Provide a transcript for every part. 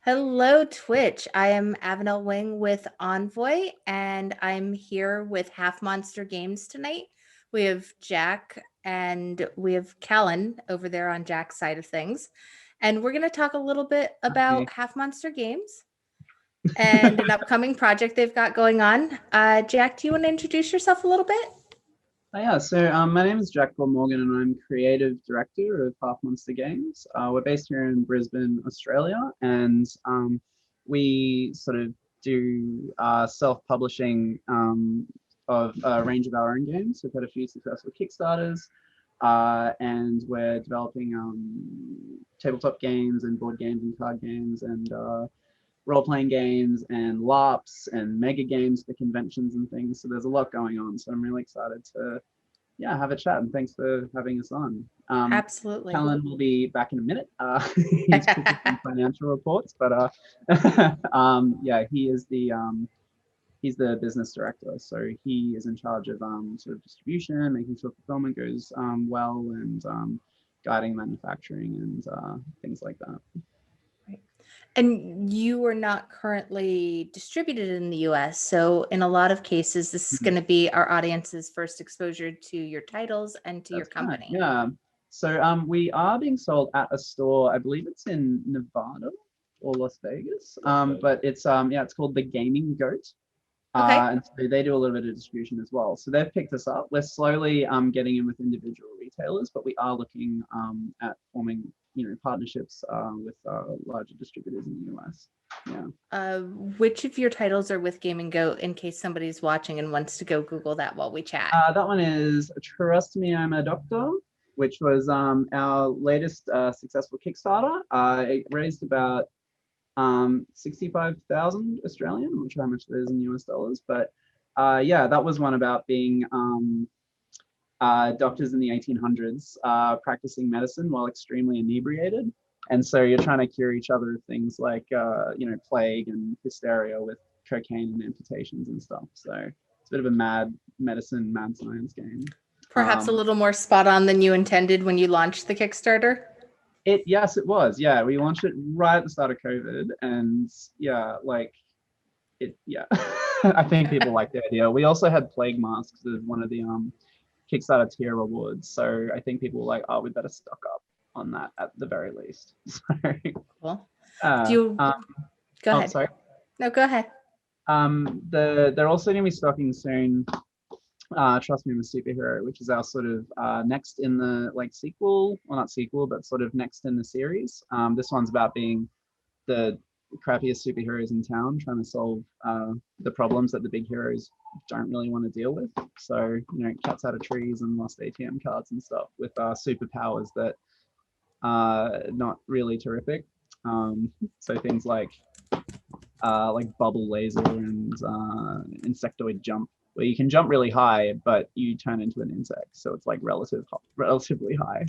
Hello, Twitch. I am Avonelle Wing with Envoy, and I'm here with Half Monster Games tonight. We have Jack and we have Callan over there on Jack's side of things. And we're going to talk a little bit Hi. about Half Monster Games and an upcoming project they've got going on. Jack, do you want to introduce yourself a little bit? My name is Jack Morgan and I'm creative director of Half Monster Games. We're based here in Brisbane, Australia, and we sort of do self-publishing of a range of our own games. We've had a few successful Kickstarters, and we're developing tabletop games and board games and card games and role-playing games and LARPs and mega games for conventions and things. So there's a lot going on. So I'm really excited to, have a chat. And thanks for having us on. Absolutely. Callan will be back in a minute. He's cooking some financial reports, but he is he's the business director. So he is in charge of sort of distribution, making sure fulfillment goes well, and guiding manufacturing and things like that. And you are not currently distributed in the US. So, in a lot of cases, this is going to be our audience's first exposure to your titles and to your That's right. company. Yeah. So we are being sold at a store, I believe it's in Nevada or Las Vegas. But it's called the Gaming Goat. Okay. And so they do a little bit of distribution as well. So they've picked us up. We're slowly getting in with individual retailers, but we are looking at forming partnerships with larger distributors in the US. Yeah. Which of your titles are with Game and Goat in case somebody's watching and wants to go Google that while we chat? That one is Trust Me, I'm a Doctor, which was our latest successful Kickstarter. It raised about 65,000 Australian. I'm not sure how much it is in US dollars, but that was one about being doctors in the 1800s practicing medicine while extremely inebriated. And so you're trying to cure each other of things like, plague and hysteria with cocaine and amputations and stuff. So it's a bit of a mad medicine, mad science game. Perhaps a little more spot on than you intended when you launched the Kickstarter? Yes, it was. Yeah, we launched it right at the start of COVID. And I think people like the idea. We also had plague masks as one of the Kickstarter tier rewards. So I think people were like, oh, we better stock up on that at the very least. So, cool. Go ahead. Sorry. No, go ahead. They're also going to be stocking soon. Trust Me, I'm a Superhero, which is our sort of next in the sequel, well, not sequel, but sort of next in the series. This one's about being the crappiest superheroes in town, trying to solve the problems that the big heroes don't really want to deal with. So, cats out of trees and lost ATM cards and stuff with superpowers that are not really terrific. So things like bubble laser and insectoid jump, where you can jump really high, but you turn into an insect. So it's like relatively high.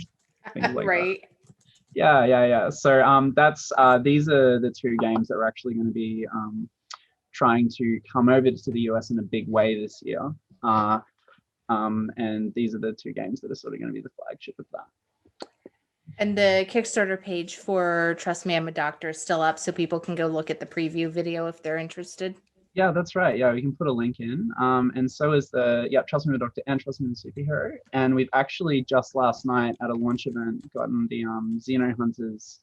Things like right. That. Yeah. So that's these are the two games that are actually going to be trying to come over to the US in a big way this year. And these are the two games that are sort of going to be the flagship of that. And the Kickstarter page for Trust Me, I'm a Doctor is still up, so people can go look at the preview video if they're interested. Yeah, that's right. Yeah, we can put a link in. And so is the Trust Me, I'm a Doctor and Trust Me, I'm a Superhero. And we've actually just last night at a launch event gotten the Xenohunters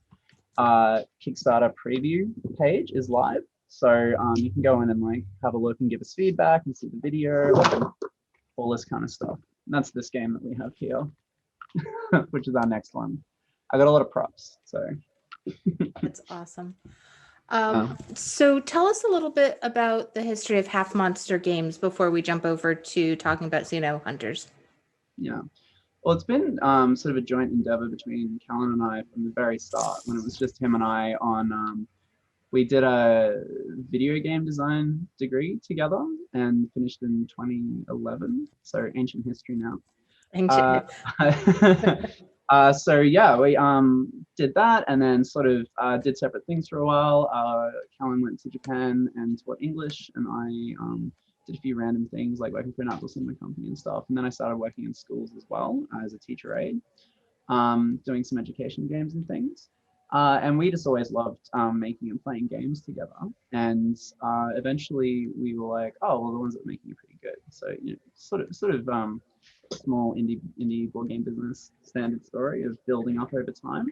Kickstarter preview page is live. So you can go in and have a look and give us feedback and see the video, all this kind of stuff. And that's this game that we have here, which is our next one. I got a lot of props, so. That's awesome. So tell us a little bit about the history of Half Monster Games before we jump over to talking about Xenohunters. Yeah. Well, it's been sort of a joint endeavor between Callan and I from the very start, when it was just him and I on, we did a video game design degree together and finished in 2011, so ancient history now. We did that and then sort of did separate things for a while. Callan went to Japan and taught English, and I did a few random things like working for an outdoor cinema company and stuff. And then I started working in schools as well as a teacher aide, doing some education games and things. And we just always loved making and playing games together. And eventually we were like, oh, well, the ones that are making are pretty good. So sort of small indie board game business standard story of building up over time.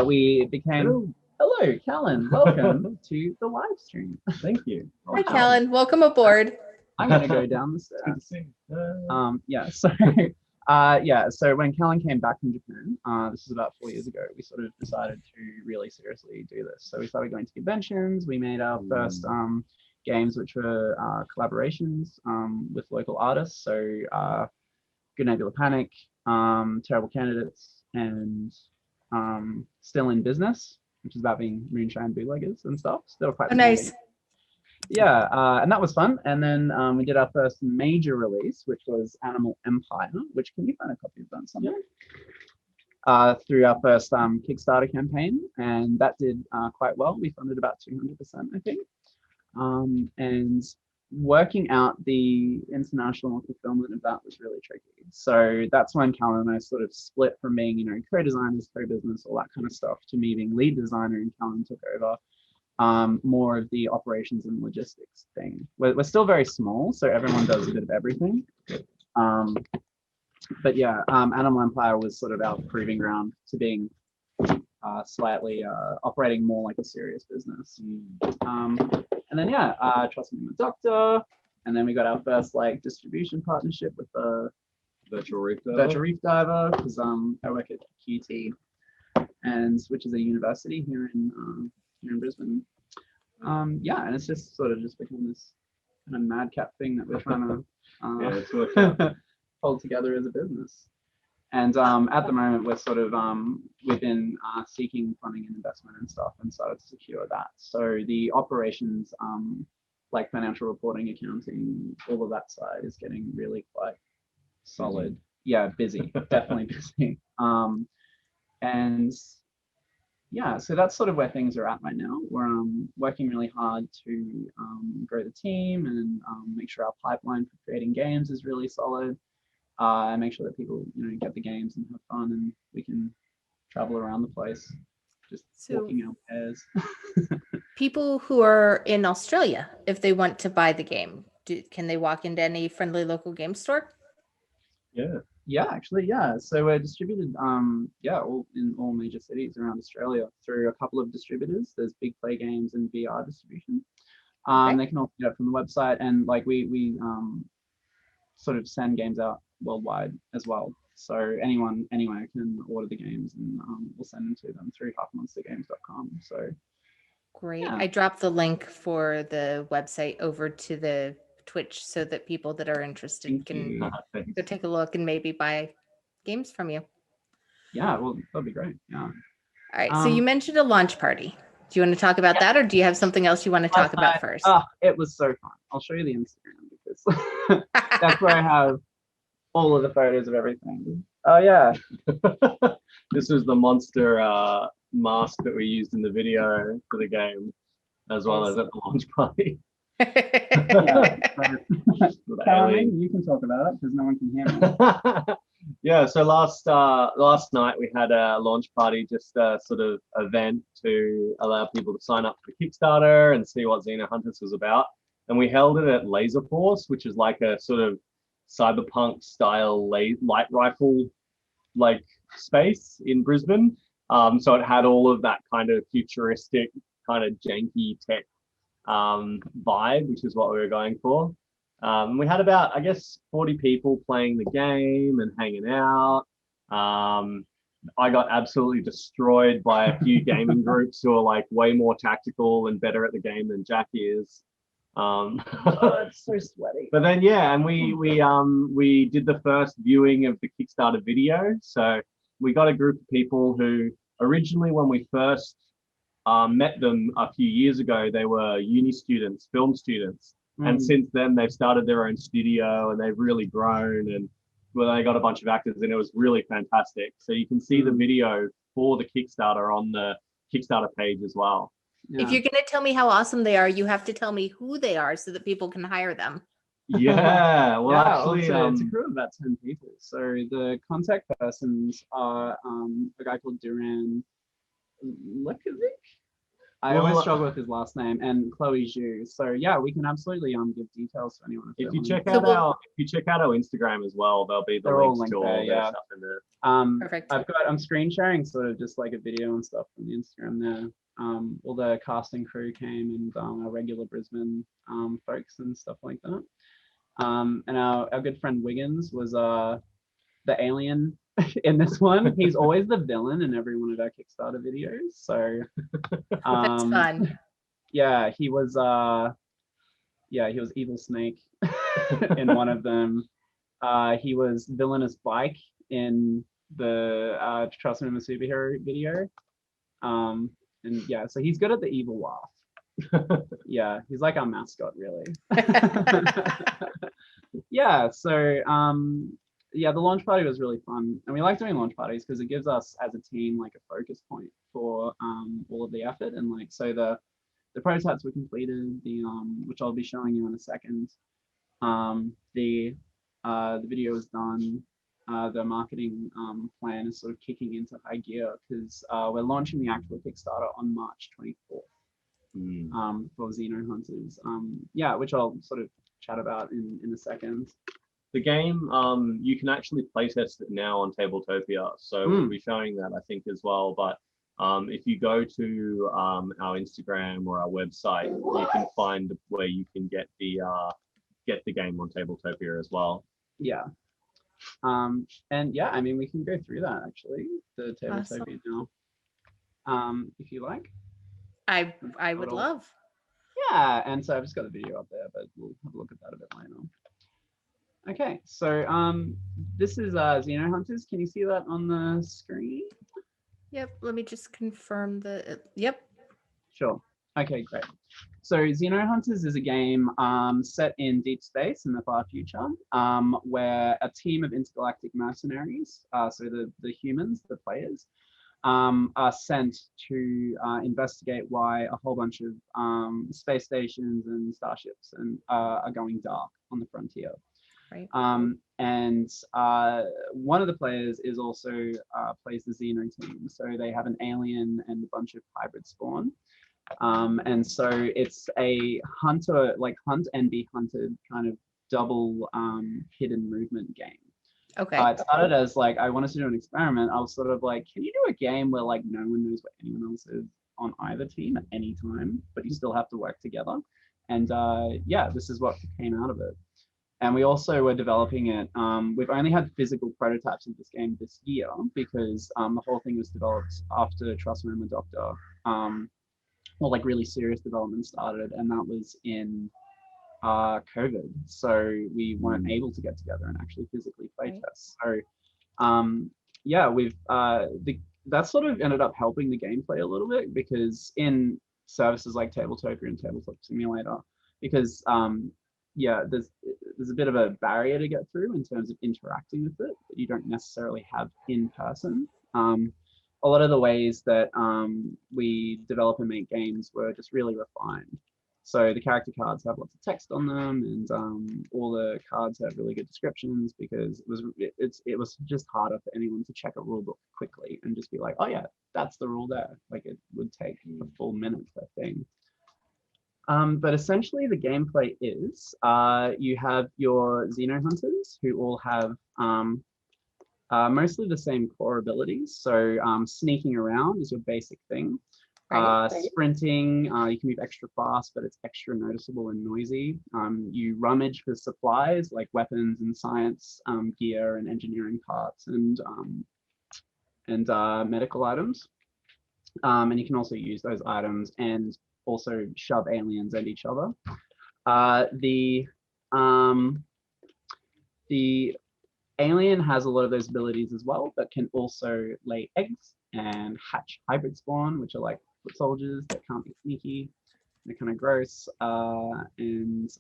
We became hello, Callan. Welcome to the live stream. Thank you. Hi, Callan. Welcome aboard. I'm gonna go down the stairs. Yeah. So so when Callan came back from Japan, this was about 4 years ago, we sort of decided to really seriously do this. So we started going to conventions. We made our first games, which were collaborations with local artists. So Good Nebula Panic, Terrible Candidates, and Still in Business, which is about being moonshine bootleggers and stuff. So they were quite nice. Yeah, and that was fun. And then we did our first major release, which was Animal Empire, which can you find a copy of that somewhere? Through our first Kickstarter campaign, and that did quite well. We funded about 200%, I think. And working out the international fulfillment of that was really tricky. So that's when Callan and I sort of split from being, co-designers, co-business, all that kind of stuff, to me being lead designer, and Callan took over more of the operations and logistics thing. We're still very small, so everyone does a bit of everything. But yeah, Animal Empire was sort of our proving ground to being slightly operating more like a serious business. And then Trust Me, I'm a Doctor, and then we got our first distribution partnership with the Virtual Reef Diver, because I work at QT, and which is a university here in Brisbane. And it's just sort of become this kind of madcap thing that we're trying to hold together as a business. And at the moment, we're sort of we've been seeking funding and investment and stuff, and started to secure that. So the operations, like financial reporting, accounting, all of that side is getting really quite solid. Yeah, busy, definitely busy. And yeah, so that's sort of where things are at right now. We're working really hard to grow the team and make sure our pipeline for creating games is really solid. And make sure that people, get the games and have fun, and we can travel around the place, just walking our pairs. People who are in Australia, if they want to buy the game, can they walk into any friendly local game store? Yeah, actually, yeah. So we're distributed, all in all major cities around Australia through a couple of distributors. There's Big Play Games and VR Distribution. They can also get it from the website, and we sort of send games out worldwide as well. So anyone anywhere can order the games, and we'll send them to them through halfmonstergames.com. So great. Yeah. I dropped the link for the website over to the Twitch so that people that are interested can go take a look and maybe buy games from you. Yeah, well, that'd be great. Yeah. All right. So you mentioned a launch party. Do you want to talk about that, or do you have something else you want to talk about first? It was so fun. I'll show you the Instagram, because that's where I have all of the photos of everything. Oh yeah. This is the monster mask that we used in the video for the game, as well as at the launch party. Callan, you can talk about it because no one can hear me. Yeah, so last night we had a launch party, just a sort of event to allow people to sign up for the Kickstarter and see what Xenohunters was about. And we held it at Laser Force, which is like a sort of cyberpunk style light rifle space in Brisbane. So it had all of that kind of futuristic, kind of janky tech vibe, which is what we were going for. We had about, I guess, 40 people playing the game and hanging out. I got absolutely destroyed by a few gaming groups who are way more tactical and better at the game than Jack is. It's so sweaty. But then and we did the first viewing of the Kickstarter video. So we got a group of people who originally, when we first met them a few years ago, they were uni students, film students. And since then they've started their own studio, and they've really grown, and they got a bunch of actors, and it was really fantastic. So you can see the video for the Kickstarter on the Kickstarter page as well. Yeah. If you're going to tell me how awesome they are, you have to tell me who they are so that people can hire them. Yeah, well, actually, it's a crew of about 10 people. So the contact persons are a guy called Duran, Lukovic. I Well, always struggle with his last name, and Chloe Zhu. So yeah, we can absolutely give details to anyone if they you want. check So out we'll- our Instagram as well, there'll be the They're all links linked to all there, their yeah. stuff in there. Perfect. I'm screen sharing sort of just like a video and stuff from the Instagram there. All the casting crew came and our regular Brisbane folks and stuff like that. And our good friend Wiggins was the alien in this one. He's always the villain in every one of our Kickstarter videos. So That's fun. yeah, he was Evil Snake in one of them. He was villainous Bike in the Trust Me I'm a Superhero video. And yeah, so he's good at the evil laugh. Yeah, he's like our mascot, really. Yeah, so yeah, the launch party was really fun, and we like doing launch parties because it gives us as a team like a focus point for all of the effort. And like, so the prototypes were completed, the which I'll be showing you in a second. The video is done. The marketing plan is sort of kicking into high gear because we're launching the actual Kickstarter on March 24th for Xenohunters. Yeah, which I'll sort of chat about in a second. The game, you can actually playtest it now on Tabletopia, so we'll be showing that I think as well. But if you go to our Instagram or our website, you can find where you can get the game on Tabletopia as well. Yeah. And yeah, I mean, we can go through that actually, the Tabletopia now, if you like. I would love. Yeah, and so I've just got the video up there, but we'll have a look at that a bit later. Okay, so this is Xenohunters. Can you see that on the screen? Yep. Let me just confirm the. Yep. Sure. Okay, great. So Xenohunters is a game set in deep space in the far future, where a team of intergalactic mercenaries, so the humans, the players, are sent to investigate why a whole bunch of space stations and starships are going dark on the frontier. Right. And one of the players is also plays the Xeno team. So they have an alien and a bunch of hybrid spawn. And so it's a hunter, like hunt and be hunted kind of double hidden movement game. Okay. It started as like, I wanted to do an experiment. I was sort of like, can you do a game where like no one knows what anyone else is on either team at any time, but you still have to work together? And yeah, this is what came out of it. And we also were developing it. We've only had physical prototypes of this game this year because the whole thing was developed after Trust Me I'm a Doctor, well, like really serious development started, and that was in COVID. So we weren't able to get together and actually physically play test. So yeah, we've that sort of ended up helping the gameplay a little bit because in services like Tabletopia and Tabletop Simulator, because yeah, there's a bit of a barrier to get through in terms of interacting with it that you don't necessarily have in person. A lot of the ways that we develop and make games were just really refined. So the character cards have lots of text on them, and all the cards have really good descriptions because it was just harder for anyone to check a rule book quickly and just be like, oh yeah, that's the rule there. Like it would take a full minute per thing. But essentially the gameplay is you have your Xenohunters who all have mostly the same core abilities. So sneaking around is your basic thing. Sprinting, you can move extra fast, but it's extra noticeable and noisy. You rummage for supplies like weapons and science gear and engineering parts and medical items. And you can also use those items and also shove aliens at each other. The alien has a lot of those abilities as well, but can also lay eggs and hatch hybrid spawn, which are like foot soldiers that can't be sneaky. They're kind of gross, and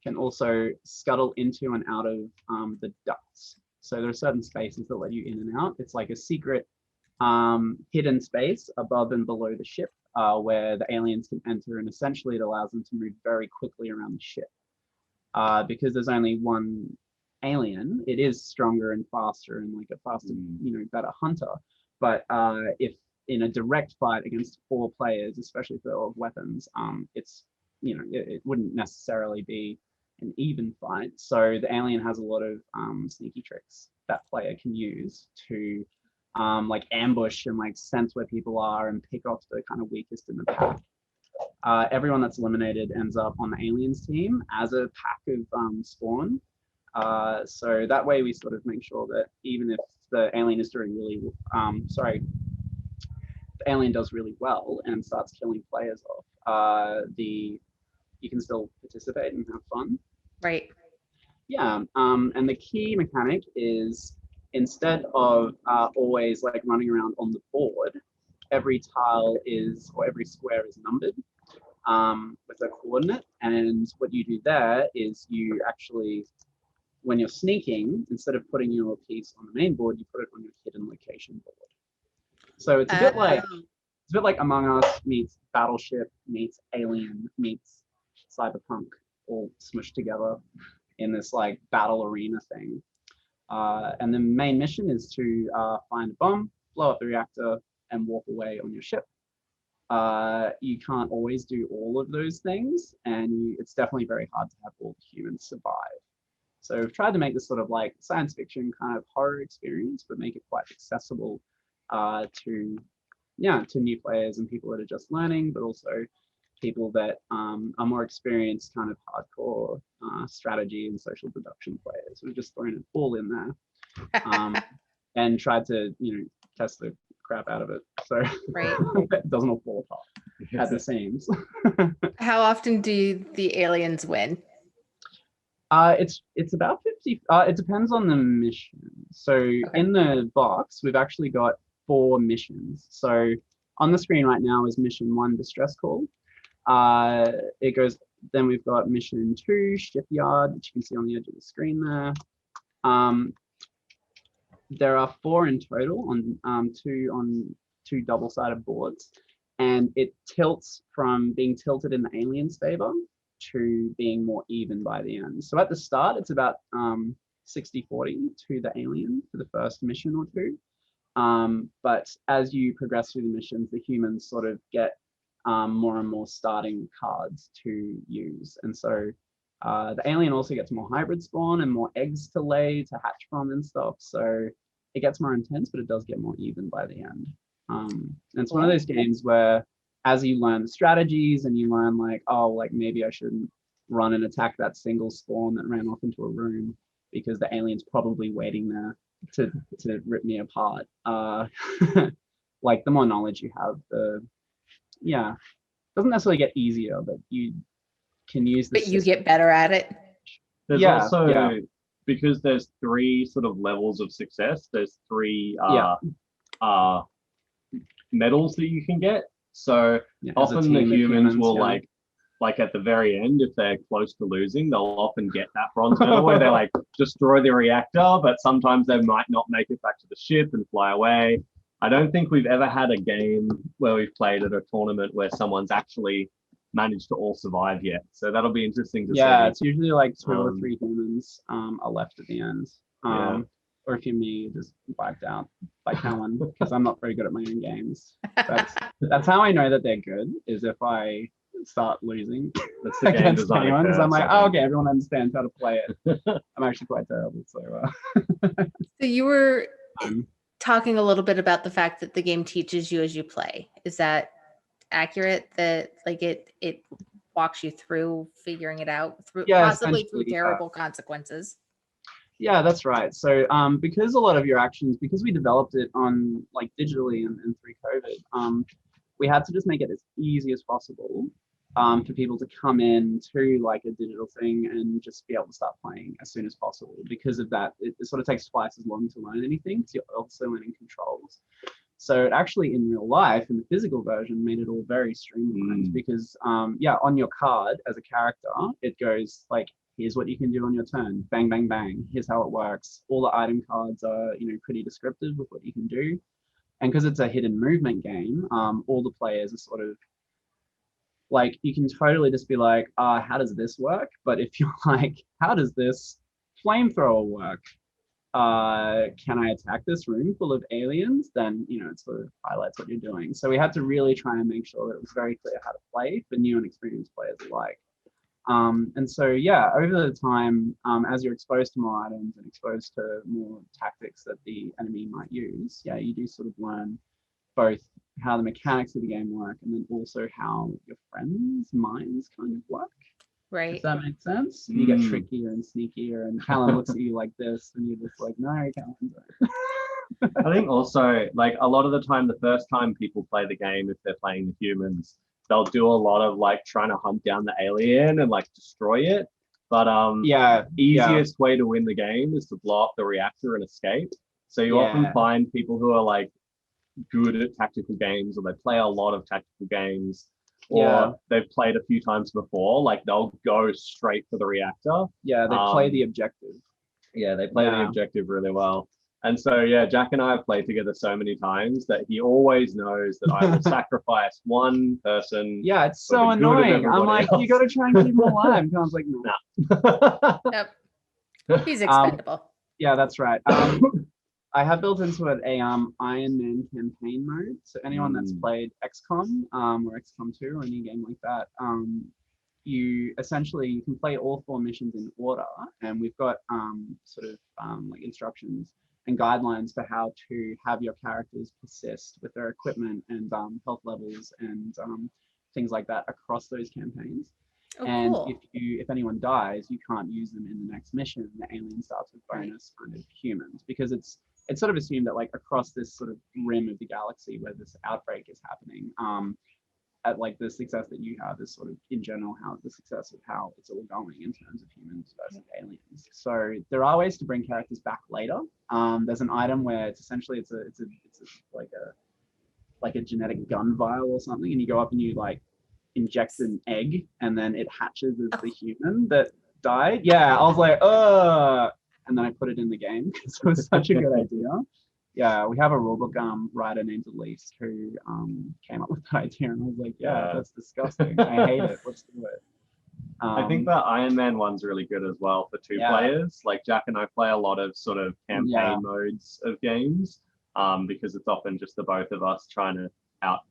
can also scuttle into and out of the ducts. So there are certain spaces that let you in and out. It's like a secret hidden space above and below the ship where the aliens can enter, and essentially it allows them to move very quickly around the ship. Because there's only one alien, it is stronger and faster and like a faster, better hunter. But if in a direct fight against 4 players, especially if they're all weapons, it's, it wouldn't necessarily be an even fight. So the alien has a lot of sneaky tricks that player can use to like ambush and like sense where people are and pick off the kind of weakest in the pack. Everyone that's eliminated ends up on the aliens team as a pack of spawn. So that way we sort of make sure that even if the alien is doing really, the alien does really well and starts killing players off, you can still participate and have fun. Right. Yeah, and the key mechanic is instead of always like running around on the board, every tile is, or every square is numbered with a coordinate. And what you do there is you actually, when you're sneaking, instead of putting your piece on the main board, you put it on your hidden location board. So it's a bit like Among Us meets Battleship meets Alien meets Cyberpunk all smushed together in this like battle arena thing. And the main mission is to find a bomb, blow up the reactor, and walk away on your ship. You can't always do all of those things, and it's definitely very hard to have all the humans survive. So we've tried to make this sort of like science fiction kind of horror experience, but make it quite accessible to new players and people that are just learning, but also people that are more experienced kind of hardcore strategy and social deduction players. We've just thrown it all in there and tried to, test the crap out of it. So Right. it doesn't all fall apart at the seams. How often do the aliens win? It's about 50. It depends on the mission. So in the box, we've actually got 4 missions. So on the screen right now is mission 1, distress call. It goes. Then we've got mission 2, shipyard, which you can see on the edge of the screen there. There are 4 in total on 2 double-sided boards, and it tilts from being tilted in the alien's favor to being more even by the end. So at the start, it's about 60-40 to the alien for the first mission or 2. But as you progress through the missions, the humans sort of get more and more starting cards to use. And so the alien also gets more hybrid spawn and more eggs to lay to hatch from and stuff. So it gets more intense, but it does get more even by the end. And it's one of those games where as you learn the strategies and you learn like, oh, like maybe I shouldn't run and attack that single spawn that ran off into a room because the alien's probably waiting there to rip me apart. Like the more knowledge you have, doesn't necessarily get easier, but you can use the But you get better at it. There's also, because there's 3 sort of levels of success, there's 3 medals that you can get. So often the humans will like at the very end, if they're close to losing, they'll often get that bronze medal where they like destroy the reactor, but sometimes they might not make it back to the ship and fly away. I don't think we've ever had a game where we've played at a tournament where someone's actually managed to all survive yet. So that'll be interesting to see. Yeah, it's usually like 2 or 3 humans are left at the end. Or if you're me, just wiped out by Callan, because I'm not very good at my own games. That's how I know that they're good, is if I start losing against anyone, because I'm like, oh, okay, everyone understands how to play it. I'm actually quite terrible. So you were talking a little bit about the fact that the game teaches you as you play. Is that accurate? That like it walks you through figuring it out through possibly through terrible consequences? Yeah, that's right. So because a lot of your actions, because we developed it on like digitally and through COVID, we had to just make it as easy as possible for people to come in to like a digital thing and just be able to start playing as soon as possible. Because of that, it sort of takes twice as long to learn anything, because you're also learning controls. So it actually in real life, in the physical version, made it all very streamlined because on your card as a character, it goes like, here's what you can do on your turn, bang, bang, bang, here's how it works. All the item cards are, pretty descriptive with what you can do. And because it's a hidden movement game, all the players are sort of like, you can totally just be like, how does this work? But if you're like, how does this flamethrower work? can I attack this room full of aliens? Then, it sort of highlights what you're doing. So we had to really try and make sure that it was very clear how to play for new and experienced players alike. And so, yeah, over the time, as you're exposed to more items and exposed to more tactics that the enemy might use, yeah, you do sort of learn both how the mechanics of the game work and then also how your friends' minds kind of work. Right. If that makes sense. You get trickier and sneakier, and Callan looks at you like this, and you're just like, no, Callan. I think also, like, a lot of the time, the first time people play the game, if they're playing the humans, they'll do a lot of like trying to hunt down the alien and like destroy it. But easiest way to win the game is to blow up the reactor and escape. So you often find people who are like good at tactical games, or they play a lot of tactical games, or they've played a few times before, like they'll go straight for the reactor. Yeah, they play the objective. Yeah, they play the objective really well. And so, yeah, Jack and I have played together so many times that he always knows that I will sacrifice one person. Yeah, it's so annoying. I'm like, you got to try and keep him alive. And I was like, no. Yep. He's expendable. Yeah, that's right. I have built into it a Iron Man campaign mode. So anyone that's played XCOM or XCOM 2 or any game like that, you can play all 4 missions in order, and we've got like instructions and guidelines for how to have your characters persist with their equipment and health levels and things like that across those campaigns. Oh, and cool. if anyone dies, you can't use them in the next mission. The alien starts with bonus kind of humans, because it's sort of assumed that like across this sort of rim of the galaxy where this outbreak is happening, at like the success that you have is sort of in general how the success of how it's all going in terms of humans versus aliens. So there are ways to bring characters back later. There's an item where it's essentially it's like a genetic gun vial or something, and you go up and you like inject an egg, and then it hatches as the human that died. Yeah, I was like, and then I put it in the game because it was such a good idea. Yeah, we have a rulebook writer named Elise who came up with the idea, and I was like, yeah, that's disgusting. I hate it. Let's do it. I think the Iron Man one's really good as well for 2 players. Like Jack and I play a lot of sort of campaign modes of games, because it's often just the both of us trying to out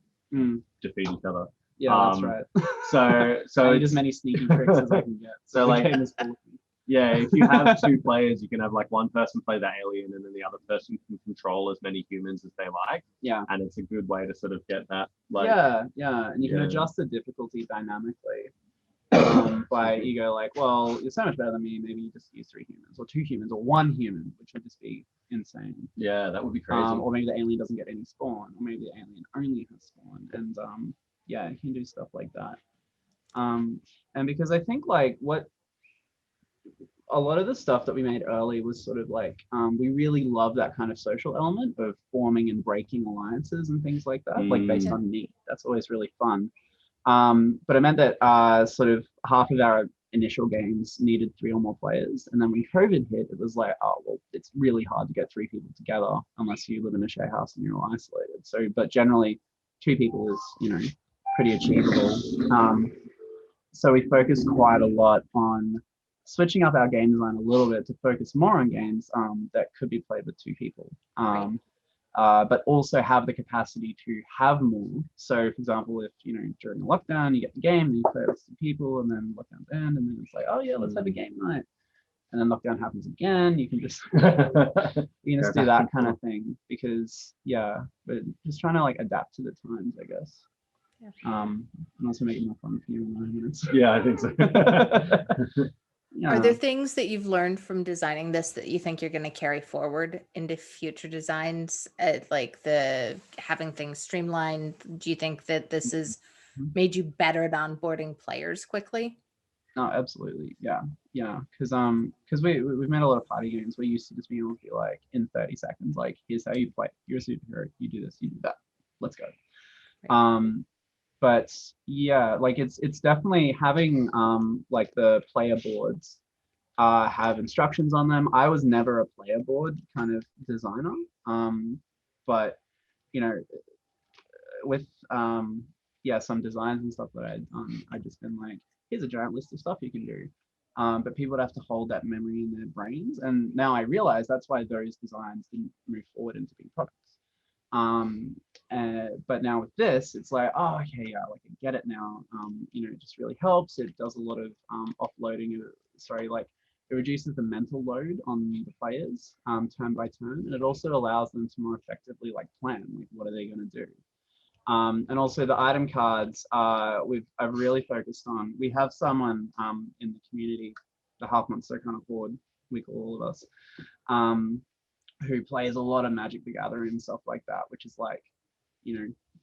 defeat each other. Yeah, that's right. So I need as many sneaky tricks as I can get. So like, yeah, if you have 2 players, you can have like one person play the alien, and then the other person can control as many humans as they like. Yeah. And it's a good way to sort of get that. Like, and you can adjust the difficulty dynamically. By you go like, well, you're so much better than me. Maybe you just use 3 humans, or 2 humans, or 1 human, which would just be insane. Yeah, that would be crazy. Or maybe the alien doesn't get any spawn, or maybe the alien only has spawn, and you can do stuff like that. And because I think like what a lot of the stuff that we made early was sort of like we really love that kind of social element of forming and breaking alliances and things like that, like based on need. That's always really fun. But it meant that sort of half of our initial games needed 3 or more players, and then when COVID hit, it was like, oh well, it's really hard to get 3 people together unless you live in a share house and you're all isolated. So, but generally, 2 people is pretty achievable. So we focused quite a lot on switching up our game design a little bit to focus more on games that could be played with 2 people. But also have the capacity to have more. So, for example, if during a lockdown you get the game and you play with some people, and then lockdown's end, and then it's like, oh yeah, let's have a game night, and then lockdown happens again, you can just do that kind of thing, because but just trying to like adapt to the times, I guess. And also make it more fun for you in 9 minutes. Yeah, I think so. Are there things that you've learned from designing this that you think you're going to carry forward into future designs, like the having things streamlined? Do you think that this has made you better at onboarding players quickly? No, absolutely. Yeah. Because we've made a lot of party games. We used to just be able to be like, in 30 seconds, like, here's how you play. You're a superhero. You do this. You do that. Let's go. Right. But yeah, like it's definitely having like the player boards have instructions on them. I was never a player board kind of designer, but with some designs and stuff that I'd done, I'd just been like, here's a giant list of stuff you can do. but people would have to hold that memory in their brains. And now I realize that's why those designs didn't move forward into being products. But now with this, it's like, oh, okay, yeah, like I get it now. It just really helps. It does a lot of offloading. Like it reduces the mental load on the players turn by turn, and it also allows them to more effectively like plan, like what are they going to do. And also the item cards, I've really focused on. We have someone in the community, the Half Monster kind of horde, we call all of us, who plays a lot of Magic the Gathering and stuff like that, which is like,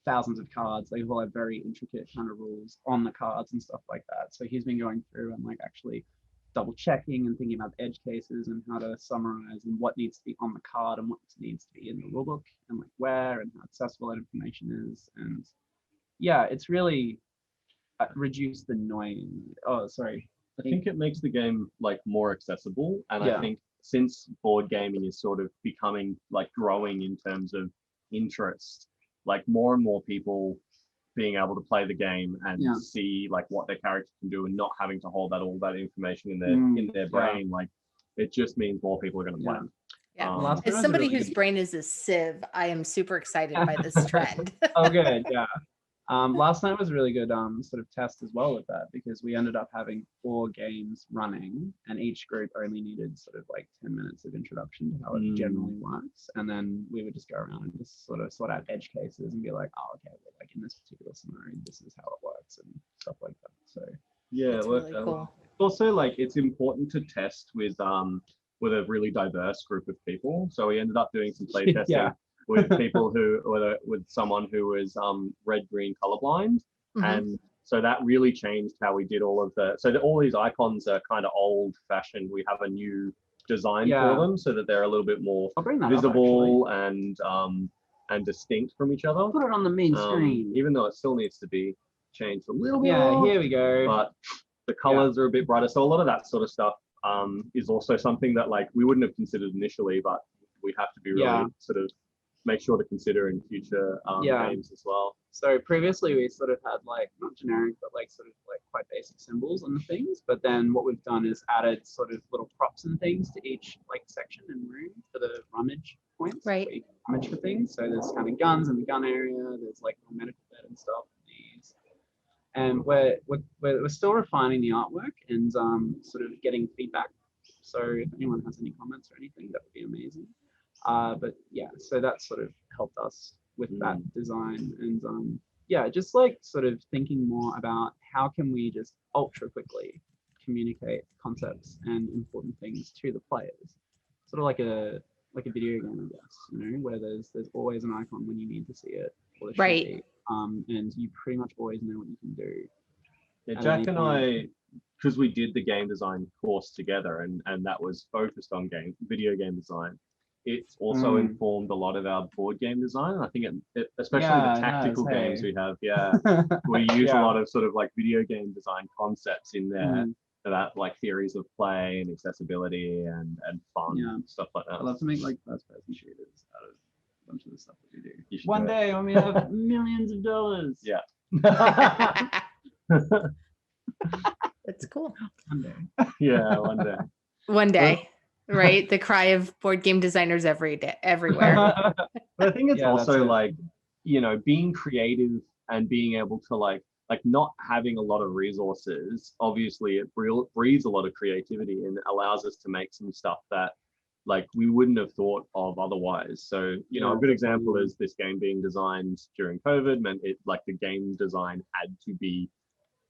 thousands of cards. They all have very intricate kind of rules on the cards and stuff like that. So he's been going through and like actually double checking and thinking about edge cases and how to summarize and what needs to be on the card and what needs to be in the rulebook and like where and how accessible that information is. And yeah, it's really reduced the noise. Oh, sorry. I think it makes the game like more accessible, and Yeah. I think since board gaming is sort of becoming like growing in terms of interest, like more and more people being able to play the game and Yeah. see like what their character can do and not having to hold all that information in their Yeah. brain, like it just means more people are going to play. Yeah. Last As time was somebody really whose good. brain is a sieve, I am super excited by this trend. Oh, good. Yeah. Last night was a really good sort of test as well with that, because we ended up having 4 games running and each group only needed sort of like 10 minutes of introduction to how it generally works. And then we would just go around and just sort of sort out edge cases and be like, oh, okay, well, like in this particular scenario, this is how it works and stuff like that. So yeah, That's really cool. Also, like it's important to test with a really diverse group of people. So we ended up doing some play testing. Yeah. With people with someone who was red-green colorblind, and so that really changed how we did all of all these icons are kind of old-fashioned. We have a new design for them so that they're a little bit more visible and distinct from each other. Put it on the main screen, even though it still needs to be changed a little bit. Yeah, more, here we go. But the colors are a bit brighter, so a lot of that sort of stuff is also something that like we wouldn't have considered initially, but we have to be really sort of make sure to consider in future games as well. So previously we sort of had like not generic, but like sort of like quite basic symbols on the things. But then what we've done is added sort of little props and things to each like section and room for the rummage points. Right. Where you can rummage for things. So there's kind of guns in the gun area. There's like a medical bed and stuff. These. And we're still refining the artwork and sort of getting feedback. So if anyone has any comments or anything, that would be amazing. But yeah, so that sort of helped us with that design and just like sort of thinking more about how can we just ultra quickly communicate concepts and important things to the players, sort of like a video game, I guess, where there's always an icon when you need to see it, or there should be, and you pretty much always know what you can do. Yeah, Jack and I, because we did the game design course together and that was focused on video game design, it's also informed a lot of our board game design. I think especially the tactical games we have, we use a lot of sort of like video game design concepts in there about like theories of play and accessibility and fun and stuff like that. I'd love to make like first-person shooters out of a bunch of the stuff that we do. One day when we have millions of dollars. Yeah. That's cool. One day. Yeah, one day. One day. Right, the cry of board game designers everywhere. But I think it's also like, being creative and being able to like not having a lot of resources. Obviously, it breeds a lot of creativity and allows us to make some stuff that like we wouldn't have thought of otherwise. So, a good example is this game being designed during COVID meant it like the game design had to be,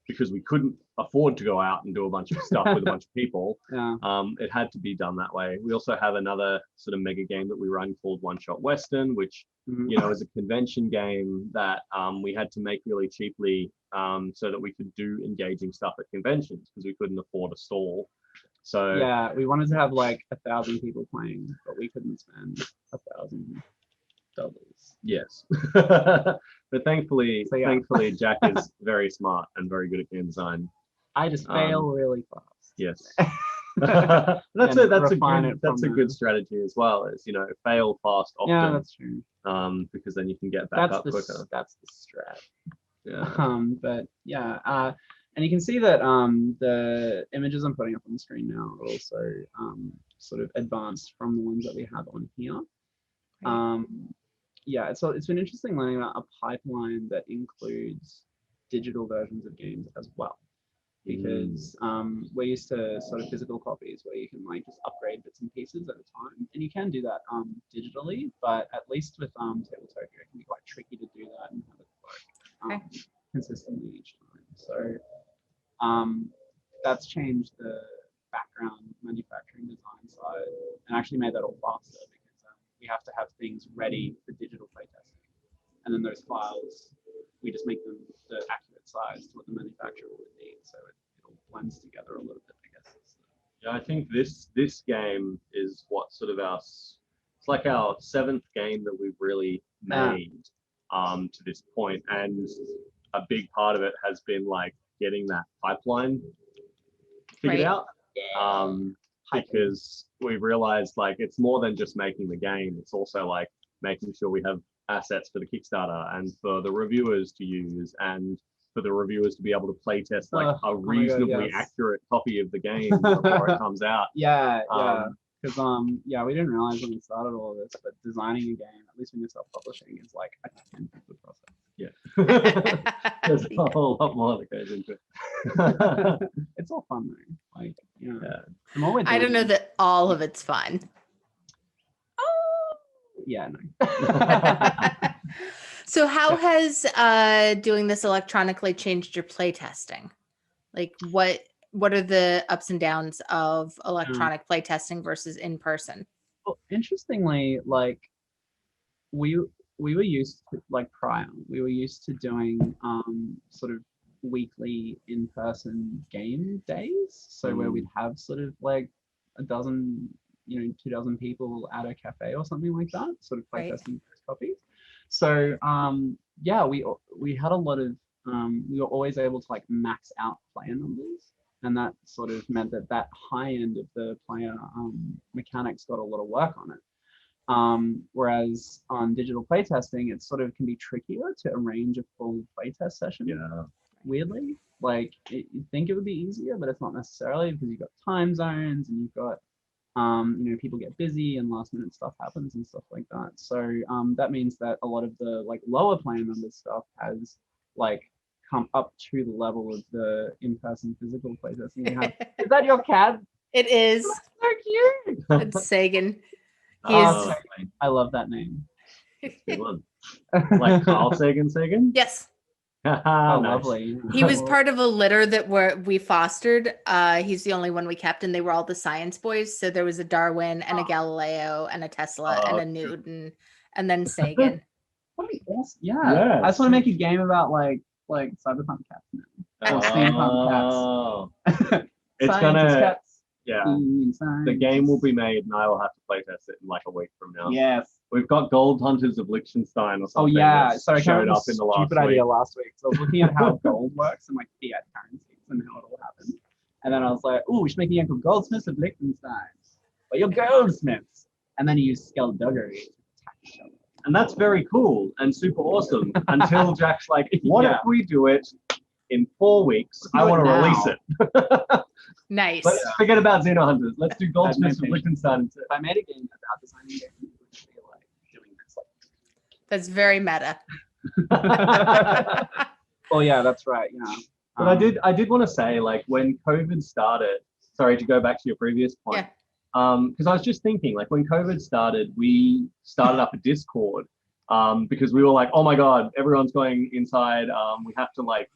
because we couldn't afford to go out and do a bunch of stuff with a bunch of people. It had to be done that way. We also have another sort of mega game that we run called One Shot Western, which is a convention game that we had to make really cheaply so that we could do engaging stuff at conventions because we couldn't afford a stall. So we wanted to have like 1,000 people playing, but we couldn't spend $1,000. Yes. But thankfully Jack is very smart and very good at game design. I just fail really fast. Yes. that's a good strategy as well, is fail fast often. Yeah, that's true. Because then you can get back up quicker. That's the strat. Yeah. But yeah, And you can see that the images I'm putting up on the screen now are also sort of advanced from the ones that we have on here. Right. Yeah, so it's been interesting learning about a pipeline that includes digital versions of games as well. Because we're used to sort of physical copies where you can like just upgrade bits and pieces at a time, and you can do that digitally, but at least with Tabletopia, it can be quite tricky to do that and have it work consistently each time. So that's changed the background manufacturing design side and actually made that all faster because we have to have things ready for digital playtesting, and then those files we just make them the accurate size to what the manufacturer would need, so it all blends together a little bit, I guess. Yeah, I think this game is what sort of it's like our 7th game that we've really made to this point, and a big part of it has been like getting that pipeline figured out. Because we've realized like it's more than just making the game, it's also like making sure we have assets for the Kickstarter and for the reviewers to use and for the reviewers to be able to play test like a reasonably accurate copy of the game before it comes out. Because we didn't realize when we started all of this, but designing a game, at least when you're self-publishing, is like a 10-foot process. Yeah. There's a whole lot more that goes into it. It's all fun though. Like, I don't know that all of it's fun. Yeah, no. So how has doing this electronically changed your playtesting? Like what are the ups and downs of electronic playtesting versus in person? Well, interestingly, like we were used to, like prior, we were used to doing sort of weekly in-person game days. So where we'd have sort of like a dozen, 2 dozen people at a cafe or something like that, sort of playtesting those copies. So we had a lot of we were always able to like max out player numbers, and that sort of meant that high end of the player mechanics got a lot of work on it. Whereas on digital playtesting, it sort of can be trickier to arrange a full playtest session. Yeah. Weirdly, like you'd think it would be easier, but it's not necessarily, because you've got time zones and you've got people get busy and last minute stuff happens and stuff like that. So that means that a lot of the like lower player numbers stuff has like come up to the level of the in-person physical playtesting we have. Is that your cat? It is. That's so cute. It's Sagan. I love that name. Good one. Like Carl Sagan? Yes. Oh, Nice. lovely. He was part of a litter that we fostered. He's the only one we kept, and they were all the science boys. So there was a Darwin and a Galileo and a Tesla and a Newton, and then Sagan. That'd be awesome. Yeah. I just want to make a game about like cyberpunk cats now. Or steampunk cats. It's gonna cats. Yeah. The game will be made, and I will have to playtest it in like a week from now. Yes. We've got Gold Hunters of Liechtenstein or something. Oh yeah, so I showed up in the last stupid idea last week. So I was looking at how gold works and like fiat currencies and how it all happens. And then I was like, oh, we should make a game called Goldsmiths of Liechtenstein. But you're goldsmiths. And then you use skullduggery. And that's very cool and super awesome until Jack's like, what if we do it in 4 weeks? I want to release it. Nice. Let's forget about Xenohunters. Let's do Goldsmiths of Liechtenstein. If I made a game about designing games, it would feel like doing this. That's very meta. Well, yeah, that's right. Yeah. But I did want to say, like, when COVID started, sorry to go back to your previous point. Because I was just thinking, like, when COVID started, we started up a Discord because we were like, oh my God, everyone's going inside. We have to like,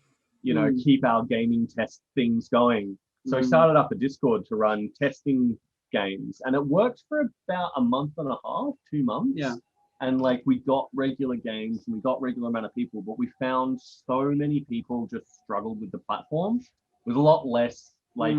keep our gaming test things going. So we started up a Discord to run testing games, and it worked for about a month and a half, 2 months. Yeah. And like we got regular games and we got regular amount of people, but we found so many people just struggled with the platform. With a lot less, like,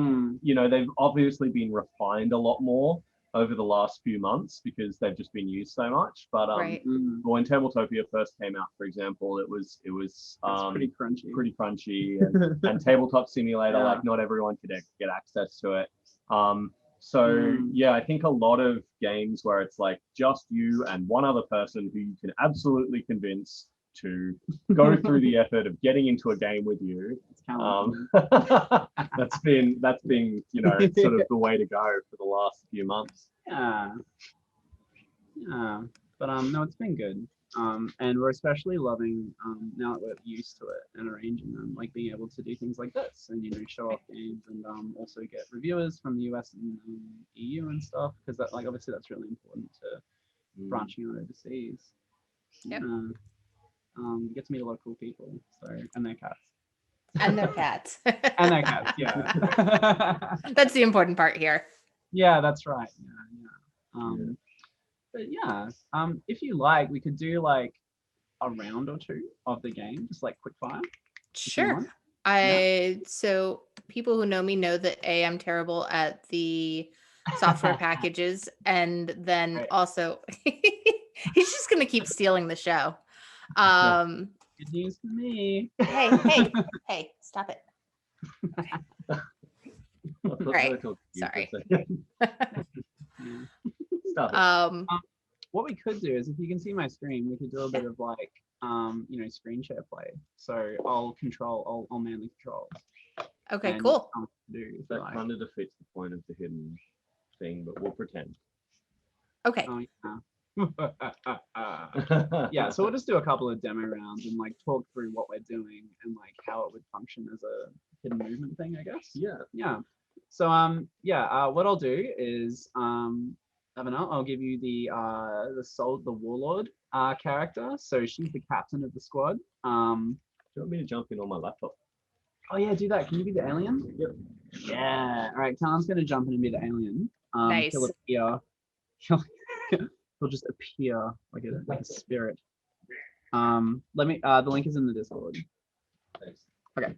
they've obviously been refined a lot more over the last few months because they've just been used so much. But when Tabletopia first came out, for example, it was pretty crunchy and Tabletop Simulator, like not everyone could get access to it. I think a lot of games where it's like just you and one other person who you can absolutely convince to go through the effort of getting into a game with you. It's Callan. That's been sort of the way to go for the last few months. Yeah. Yeah. But no, it's been good. And we're especially loving now that we're used to it and arranging them, like being able to do things like this and show off games and also get reviewers from the US and EU and stuff, because that obviously that's really important to branching out overseas. Yep. You get to meet a lot of cool people, and their cats. And their cats. And their cats, yeah. That's the important part here. Yeah, that's right. Yeah. But yeah, if you like, we could do like a round or two of the game, just like quick fire. Sure. So people who know me know that I'm terrible at the software packages, and then also he's just gonna keep stealing the show. Good news for me. Hey, stop it. Right. Sorry. What we could do is, if you can see my screen, we could do a bit of like screen share play. So I'll man the controls. Okay, cool. That kind of defeats the point of the hidden thing, but we'll pretend. Okay. Yeah, so we'll just do a couple of demo rounds and like talk through what we're doing and like how it would function as a hidden movement thing, I guess. Yeah. So what I'll do is Avonelle, I'll give you the warlord character. So she's the captain of the squad. Do you want me to jump in on my laptop? Oh yeah, do that. Can you be the alien? Yep. Yeah. All right, Callan's gonna jump in and be the alien. Nice. He'll appear. He'll just appear like a spirit. Let me. The link is in the Discord. Thanks. Okay.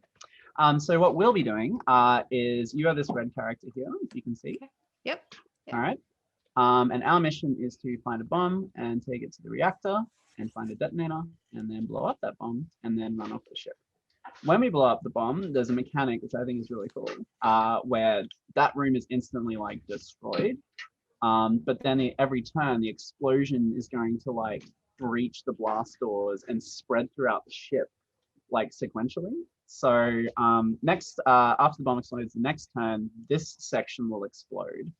So what we'll be doing is you have this red character here, if you can see. Yep. All right. And our mission is to find a bomb and take it to the reactor and find a detonator and then blow up that bomb and then run off the ship. When we blow up the bomb, there's a mechanic which I think is really cool, where that room is instantly like destroyed. But then every turn, the explosion is going to like breach the blast doors and spread throughout the ship, like sequentially. So next, after the bomb explodes, the next turn, this section will explode.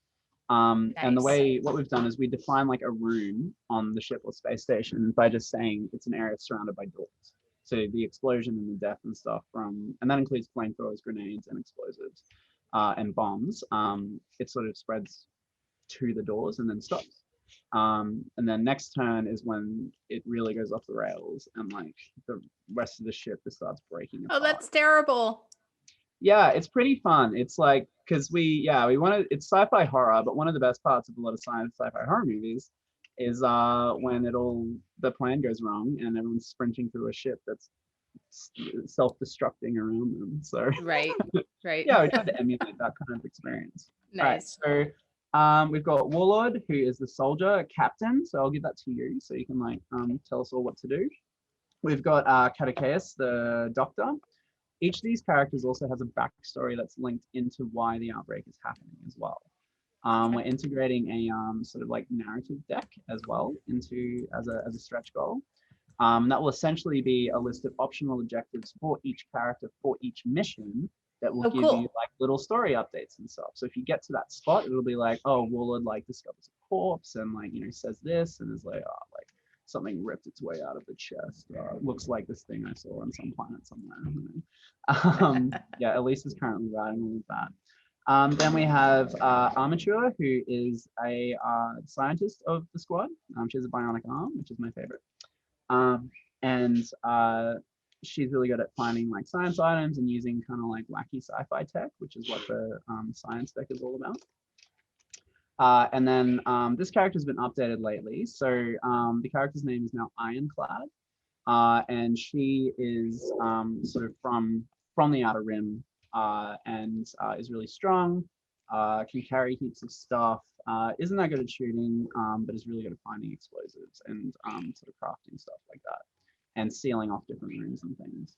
And what we've done is we define like a room on the ship or space station by just saying it's an area surrounded by doors. So the explosion and the death and stuff and that includes flamethrowers, grenades, and explosives, and bombs. It sort of spreads to the doors and then stops. And then next turn is when it really goes off the rails and like the rest of the ship just starts breaking apart. Oh, that's terrible. Yeah, it's pretty fun. It's like, because we wanted, it's sci-fi horror, but one of the best parts of a lot of sci-fi horror movies is when the plan goes wrong and everyone's sprinting through a ship that's self-destructing around them. So right. Yeah, we tried to emulate that kind of experience. Nice. All right, so we've got Warlord, who is the soldier captain. So I'll give that to you so you can like tell us all what to do. We've got Katakeus, the doctor. Each of these characters also has a backstory that's linked into why the outbreak is happening as well. We're integrating a sort of like narrative deck as well as a stretch goal. That will essentially be a list of optional objectives for each character for each mission that will give you like little story updates and stuff. So if you get to that spot, it'll be like, oh, Warlord like discovers a corpse and like says this and is like, oh, like something ripped its way out of the chest. Looks like this thing I saw on some planet somewhere. Yeah, Elise is currently writing all of that. Then we have Armature, who is a scientist of the squad. She has a bionic arm, which is my favorite. And she's really good at finding like science items and using kind of like wacky sci-fi tech, which is what the science deck is all about. And then this character's been updated lately. So the character's name is now Ironclad. And she is sort of from the Outer Rim and is really strong, can carry heaps of stuff, isn't that good at shooting, but is really good at finding explosives and sort of crafting stuff like that and sealing off different rooms and things.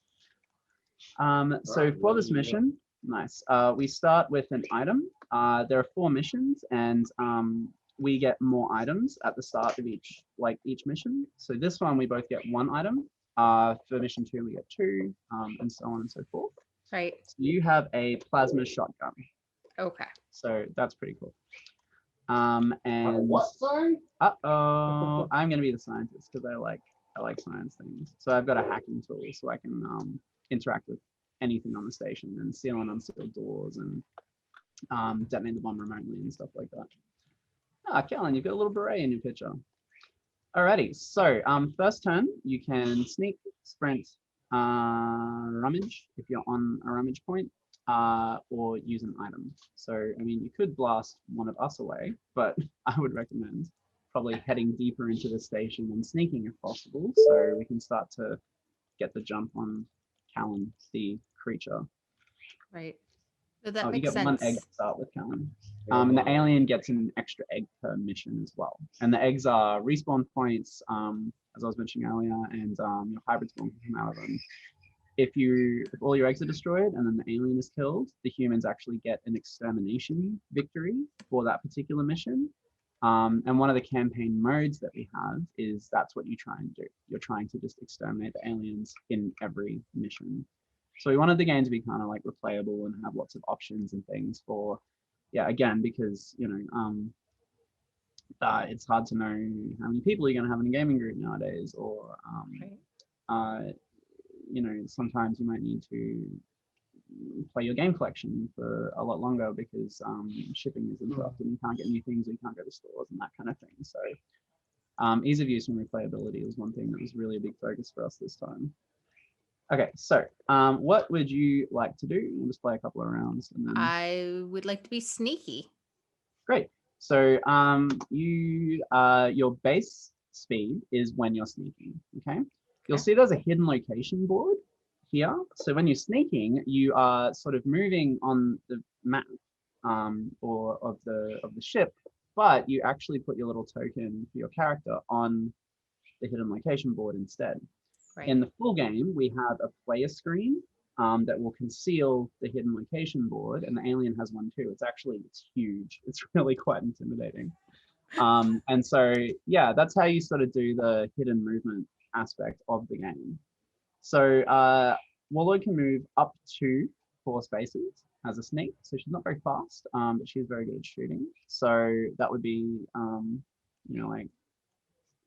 So for this mission, nice. We start with an item. There are 4 missions, and we get more items at the start of each mission. So this one, we both get 1 item, For mission 2, we get 2, and so on and so forth. Right. So you have a plasma shotgun. Okay. So that's pretty cool. And What, sorry? I'm gonna be the scientist because I like science things. So I've got a hacking tool so I can interact with anything on the station and seal and unseal doors and detonate the bomb remotely and stuff like that. Ah, Callan, you've got a little beret in your picture. Alrighty, so first turn you can sneak, sprint, rummage if you're on a rummage point, or use an item. So I mean, you could blast one of us away, but I would recommend probably heading deeper into the station and sneaking if possible, so we can start to get the jump on Callan, the creature. Right. So that You makes get sense. 1 egg to start with, Callan. And the alien gets an extra egg per mission as well. And the eggs are respawn points, as I was mentioning earlier, and your hybrid spawn can come out of them. If all your eggs are destroyed and then the alien is killed, the humans actually get an extermination victory for that particular mission. And one of the campaign modes that we have is that's what you try and do. You're trying to just exterminate the aliens in every mission. So we wanted the game to be kind of like replayable and have lots of options and things for, yeah, again, because, you know, it's hard to know how many people you're going to have in a gaming group nowadays, or, you know, sometimes you might need to play your game collection for a lot longer because shipping is interrupted and you can't get new things or you can't go to stores and that kind of thing. So ease of use and replayability was one thing that was really a big focus for us this time. Okay, so what would you like to do? We'll just play a couple of rounds and then. I would like to be sneaky. Great. So your base speed is when you're sneaking. Okay. You'll see there's a hidden location board here. So when you're sneaking, you are sort of moving on the map or of the ship, but you actually put your little token for your character on the hidden location board instead. Right. In the full game, we have a player screen that will conceal the hidden location board, and the alien has one too. It's huge. It's really quite intimidating. And so, yeah, that's how you sort of do the hidden movement aspect of the game. So Warlord can move up to 4 spaces as a sneak. So she's not very fast, but she's very good at shooting. So that would be, you know, like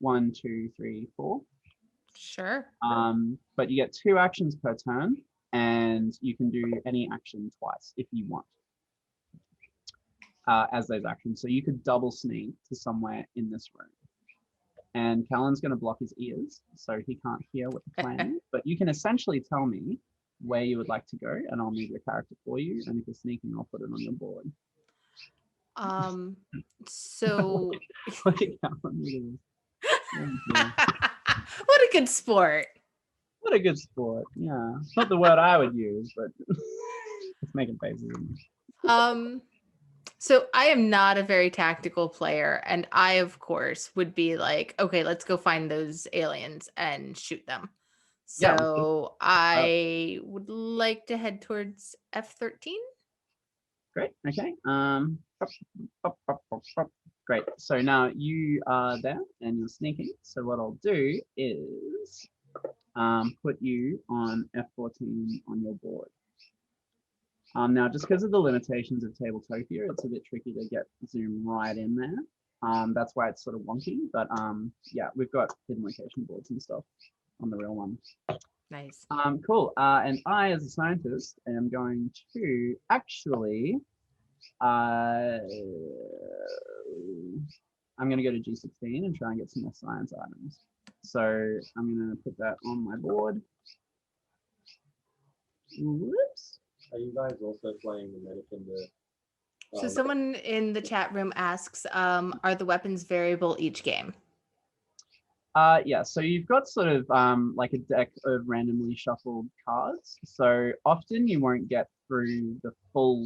1, 2, 3, 4. Sure. But you get 2 actions per turn, and you can do any action twice if you want as those actions. So you could double sneak to somewhere in this room. And Callan's going to block his ears, so he can't hear what the plan is. But you can essentially tell me where you would like to go, and I'll move your character for you. And if you're sneaking, I'll put it on your board. So Look at Callan. what a good sport. What a good sport. Yeah. It's not the word I would use, but it's making faces. So I am not a very tactical player, and I, of course, would be like, okay, let's go find those aliens and shoot them. So I would like to head towards F-13. Great. Okay. Great. So now you are there and you're sneaking. So what I'll do is put you on F-14 on your board. Now, just because of the limitations of Tabletopia, it's a bit tricky to get zoom right in there. That's why it's sort of wonky. But yeah, we've got hidden location boards and stuff on the real one. Nice. Cool. And I, as a scientist, am going to actually, I'm going to go to G16 and try and get some more science items. So I'm going to put that on my board. Whoops. Are you guys also playing the medic in the? So someone in the chat room asks, are the weapons variable each game? Yeah, so you've got sort of like a deck of randomly shuffled cards. So often you won't get through the full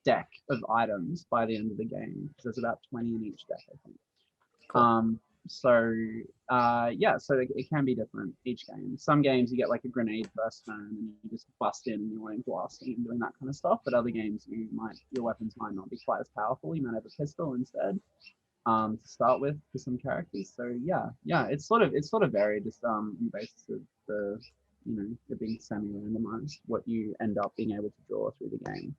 deck of items by the end of the game. There's about 20 in each deck, I think. Cool. Yeah, so it can be different each game. Some games you get like a grenade first turn and you just bust in and you're like blasting and doing that kind of stuff. But other games your weapons might not be quite as powerful. You might have a pistol instead to start with for some characters. So yeah, it's sort of varied just on the basis of the, it being semi-randomized, what you end up being able to draw through the game.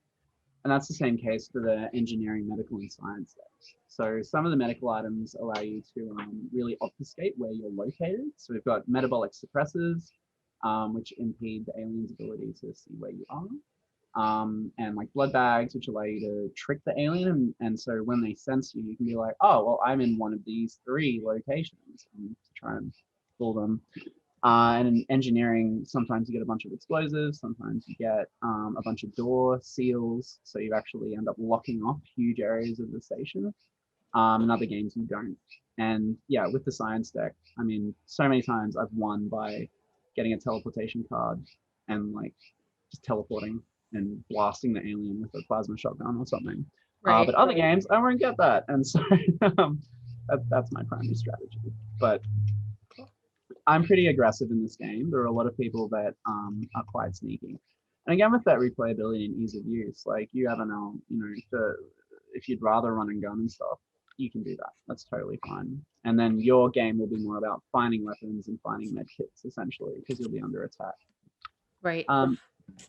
And that's the same case for the engineering, medical, and science decks. So some of the medical items allow you to really obfuscate where you're located. So we've got metabolic suppressors, which impede the alien's ability to see where you are. And like blood bags, which allow you to trick the alien. And so when they sense you, you can be like, oh, well, I'm in one of these 3 locations, and to try and fool them. And in engineering, sometimes you get a bunch of explosives, sometimes you get a bunch of door seals, so you actually end up locking off huge areas of the station. In other games, you don't. And yeah, with the science deck, I mean, so many times I've won by getting a teleportation card and like just teleporting and blasting the alien with a plasma shotgun or something. Right. But other games, I won't get that. And so that's my primary strategy. But I'm pretty aggressive in this game. There are a lot of people that are quite sneaky. And again, with that replayability and ease of use, like you have Avonelle, if you'd rather run and gun and stuff, you can do that. That's totally fine. And then your game will be more about finding weapons and finding med kits, essentially, because you'll be under attack. Right.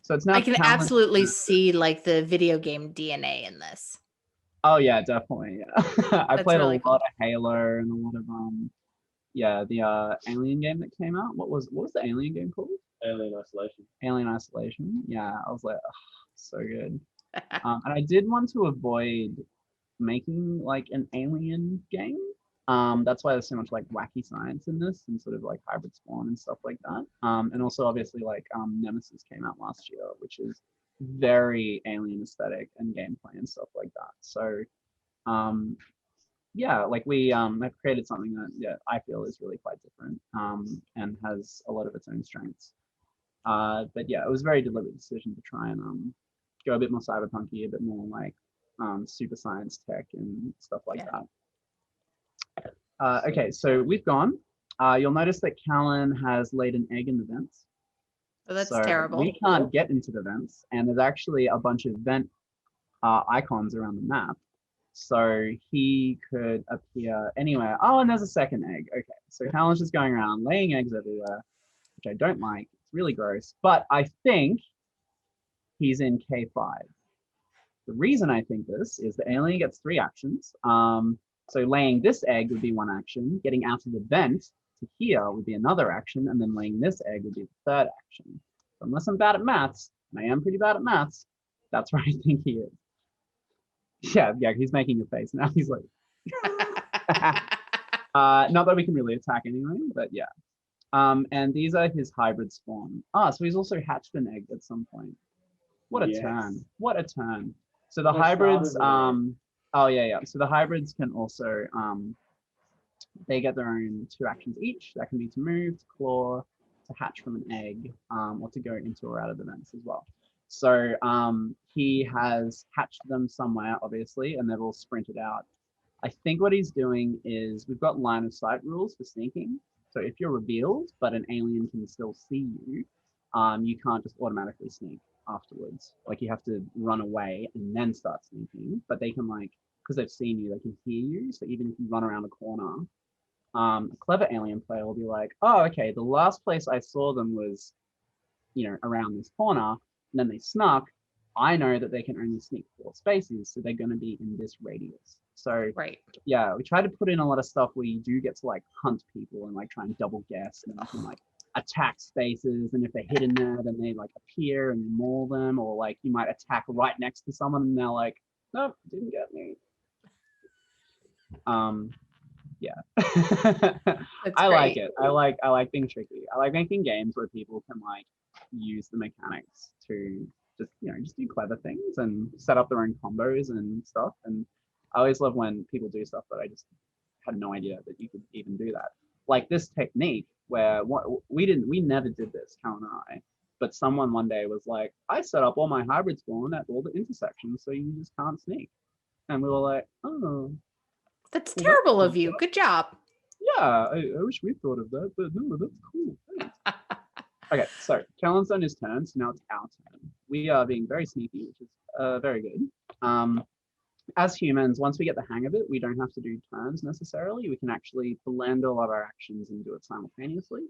So it's now I can absolutely see like the video game DNA in this. Oh yeah, definitely. Yeah. I played really a lot of Halo and a lot of the Alien game that came out. What was the Alien game called? Alien Isolation. Alien Isolation. Yeah, I was like, oh, so good. And I did want to avoid making like an Alien game. That's why there's so much like wacky science in this and sort of like hybrid spawn and stuff like that. And also obviously like Nemesis came out last year, which is very Alien aesthetic and gameplay and stuff like that. So yeah, like we have created something that I feel is really quite different and has a lot of its own strengths. But yeah, it was a very deliberate decision to try and go a bit more cyberpunky, a bit more like super science tech and stuff like that. Okay, so we've gone. You'll notice that Callan has laid an egg in the vents. Oh, that's so terrible. We can't get into the vents, and there's actually a bunch of vent icons around the map. So he could appear anywhere. Oh, and there's a second egg. Okay, so Callan's just going around laying eggs everywhere, which I don't like. It's really gross. But I think he's in K5. The reason I think this is the alien gets 3 actions. So laying this egg would be 1 action. Getting out of the vent to here would be another action. And then laying this egg would be the 3rd action. So unless I'm bad at maths, and I am pretty bad at maths, that's where I think he is. Yeah, he's making a face now. He's like, not that we can really attack anyway, but yeah. And these are his hybrid spawn. So he's also hatched an egg at some point. What a turn. What a turn. So the hybrids, oh yeah. So the hybrids can also, they get their own 2 actions each. That can be to move, to claw, to hatch from an egg, or to go into or out of the vents as well. So he has hatched them somewhere, obviously, and they've all sprinted out. I think what he's doing is we've got line of sight rules for sneaking. So if you're revealed, but an alien can still see you, you can't just automatically sneak afterwards. Like you have to run away and then start sneaking. But they can because they've seen you, they can hear you. So even if you run around a corner, a clever alien player will be like, oh, okay, the last place I saw them was, around this corner. And then they snuck. I know that they can only sneak 4 spaces, so they're going to be in this radius. So yeah, we try to put in a lot of stuff where you do get to hunt people and try and double guess, and you can attack spaces, and if they're hidden there, then they appear and you maul them, or you might attack right next to someone and they're like, nope, didn't get me. Yeah. I like it. I like being tricky. I like making games where people can use the mechanics to just do clever things and set up their own combos and stuff. And I always love when people do stuff that I just had no idea that you could even do that. Like this technique where we never did this, Callan and I, but someone one day was like, I set up all my hybrid spawn at all the intersections so you just can't sneak. And we were like, oh. That's terrible of you. Good job. Yeah, I wish we thought of that, but no, that's cool. Thanks. Okay, so Callan's done his turn, so now it's our turn. We are being very sneaky, which is very good. As humans, once we get the hang of it, we don't have to do turns necessarily. We can actually blend all of our actions and do it simultaneously.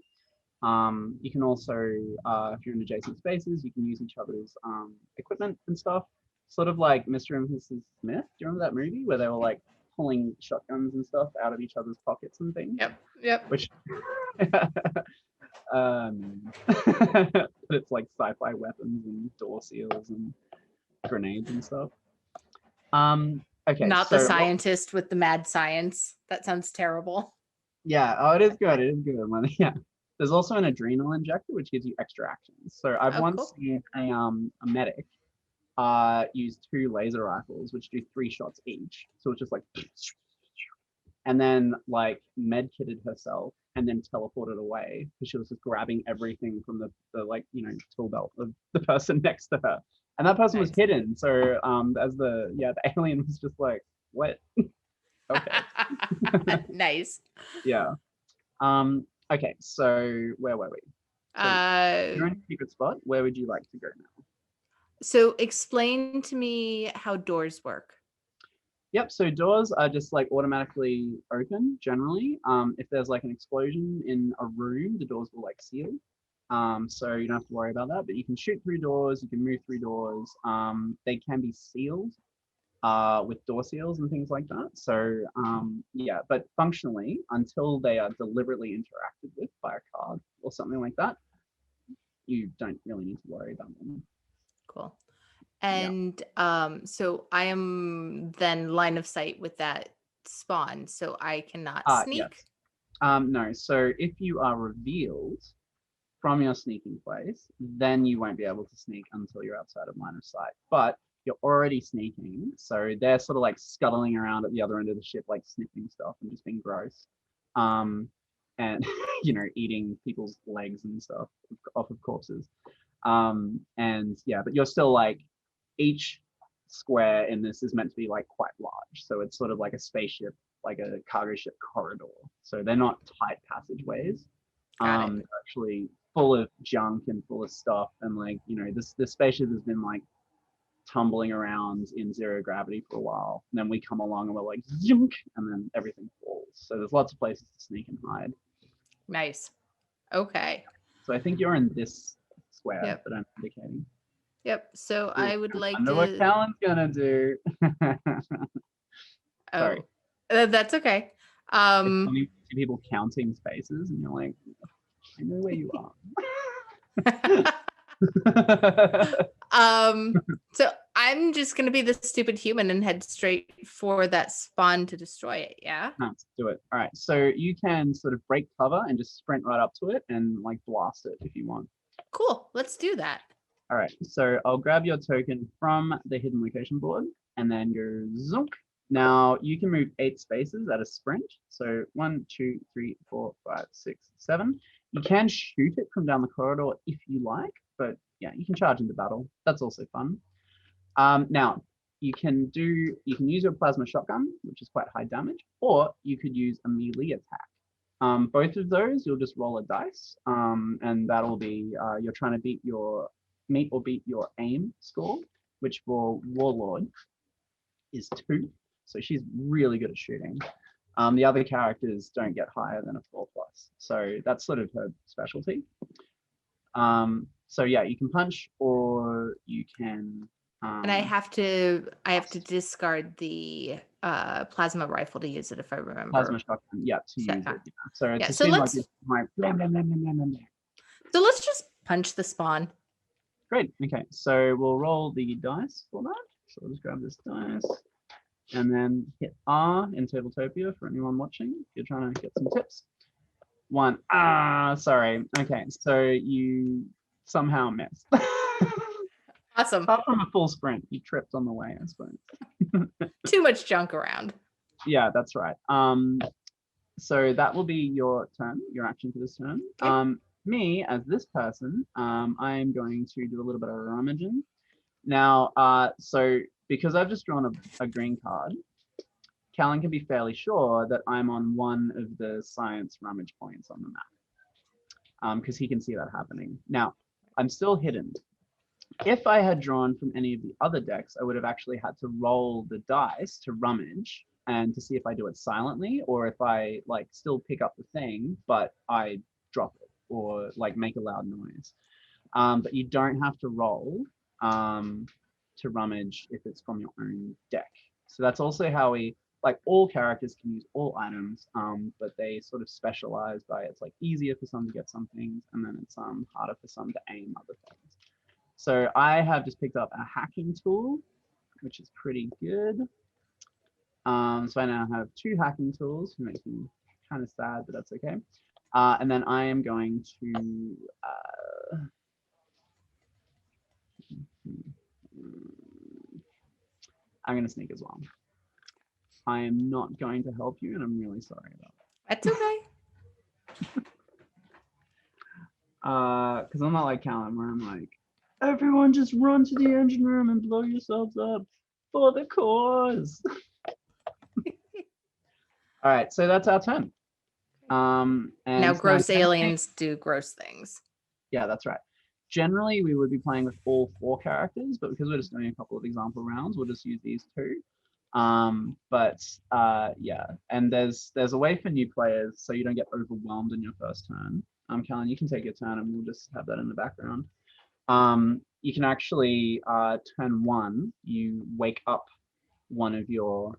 You can also, if you're in adjacent spaces, you can use each other's equipment and stuff. Sort of like Mr. and Mrs. Smith. Do you remember that movie where they were like pulling shotguns and stuff out of each other's pockets and things? Yep. Which, but it's like sci-fi weapons and door seals and grenades and stuff. Okay. Not the scientist with the mad science. That sounds terrible. Yeah. Oh, it is good. It is good. Yeah. There's also an adrenal injector, which gives you extra actions. So I've once seen a medic use 2 laser rifles, which do 3 shots each. So it's just like, and then like med kitted herself and then teleported away because she was just grabbing everything from the like, you know, tool belt of the person next to her. And that person was hidden. So as the alien was just like, what? Okay. Nice. Yeah. Okay, so where were we? So you're in a secret spot. Where would you like to go now? So explain to me how doors work. Yep, so doors are just like automatically open generally. If there's like an explosion in a room, the doors will like seal. So you don't have to worry about that, but you can shoot through doors, you can move through doors. They can be sealed with door seals and things like that. So yeah, but functionally, until they are deliberately interacted with by a card or something like that, you don't really need to worry about them. Cool. And so I am then line of sight with that spawn, so I cannot sneak. Yes. No, so if you are revealed from your sneaking place, then you won't be able to sneak until you're outside of line of sight. But you're already sneaking, so they're sort of like scuttling around at the other end of the ship, like sniffing stuff and just being gross, and you know, eating people's legs and stuff off of corpses. And yeah, but you're still like, each square in this is meant to be like quite large, so it's sort of like a spaceship, like a cargo ship corridor. So they're not tight passageways. They're actually full of junk and full of stuff, and like, you know, this spaceship has been like tumbling around in 0 gravity for a while, and then we come along and we're like zunk, and then everything falls. So there's lots of places to sneak and hide. Nice. Okay. So I think you're in this square that I'm indicating. Yep. So I would like to. What Callan's gonna do. Sorry. That's okay. People counting spaces, and you're like, I know where you are. So I'm just gonna be the stupid human and head straight for that spawn to destroy it. Yeah. Let's do it. All right. So you can sort of break cover and just sprint right up to it and like blast it if you want. Cool. Let's do that. All right. So I'll grab your token from the hidden location board and then go zonk. Now you can move 8 spaces at a sprint. So 1, 2, 3, 4, 5, 6, 7. You can shoot it from down the corridor if you like, but yeah, you can charge into battle. That's also fun. Now you can use your plasma shotgun, which is quite high damage, or you could use a melee attack. Both of those, you'll just roll a dice, and that'll be you're trying to meet or beat your aim score, which for Warlord is 2. So she's really good at shooting. The other characters don't get higher than a 4+. So that's sort of her specialty. So yeah, you can punch or you can. And I have to discard the plasma rifle to use it if I remember. Plasma shotgun, yeah, to use it. Yeah. So it's so let's. So let's just punch the spawn. Great. Okay, so we'll roll the dice for that. So I'll just grab this dice and then hit R in Tabletopia for anyone watching if you're trying to get some tips. 1. Sorry. Okay, so you somehow missed. Awesome. Apart from a full sprint, you tripped on the way, I suppose. Too much junk around. Yeah, that's right. So that will be your turn, your action for this turn. Okay. Me, as this person, I'm going to do a little bit of rummaging. Now, so because I've just drawn a green card, Callan can be fairly sure that I'm on one of the science rummage points on the map, because he can see that happening. Now, I'm still hidden. If I had drawn from any of the other decks, I would have actually had to roll the dice to rummage and to see if I do it silently or if I like still pick up the thing, but I drop it or like make a loud noise. But you don't have to roll to rummage if it's from your own deck. So that's also how we, like, all characters can use all items, but they sort of specialize by it's like easier for some to get some things, and then it's harder for some to aim other things. So I have just picked up a hacking tool, which is pretty good. So I now have 2 hacking tools, which makes me kind of sad, but that's okay. And then I am going to I'm going to sneak as well. I am not going to help you, and I'm really sorry about That's okay. that. Because I'm not like Callan, where I'm like, everyone just run to the engine room and blow yourselves up for the cause. All right, so that's our turn. And Now gross generally- aliens do gross things. Yeah, that's right. Generally, we would be playing with all 4 characters, but because we're just doing a couple of example rounds, we'll just use these 2. Yeah, and there's a way for new players so you don't get overwhelmed in your first turn. Callan, you can take your turn, and we'll just have that in the background. You can actually turn 1, you wake up one of your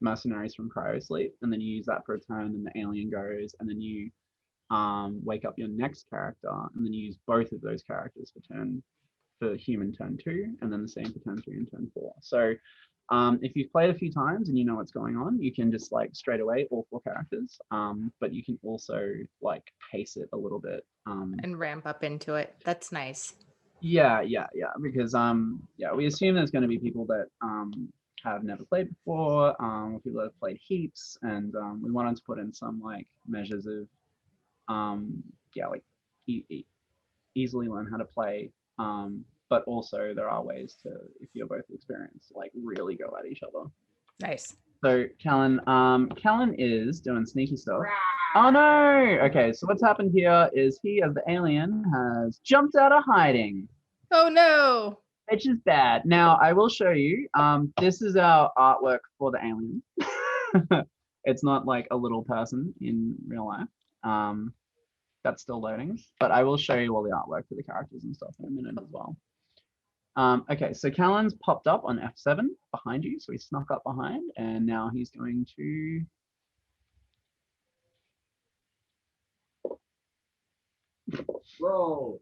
mercenaries from cryosleep, and then you use that for a turn, and the alien goes, and then you wake up your next character, and then you use both of those characters for human turn 2, and then the same for turn 3 and turn 4. So if you've played a few times and you know what's going on, you can just like straight away all 4 characters, but you can also like pace it a little bit And ramp up into it. That's nice. yeah, because yeah, we assume there's going to be people that have never played before, or people that have played heaps, and we wanted to put in some like measures of yeah, like easily learn how to play, but also there are ways to, if you're both experienced, like really go at each other. Nice. So Callan is doing sneaky stuff. Oh no! Okay, so what's happened here is he, as the alien, has jumped out of hiding, Oh no. which is bad. Now I will show you. This is our artwork for the alien. It's not like a little person in real life. That's still loading, but I will show you all the artwork for the characters and stuff in a minute as well. Okay, so Callan's popped up on F7 behind you, so he snuck up behind, and now he's going to Roll.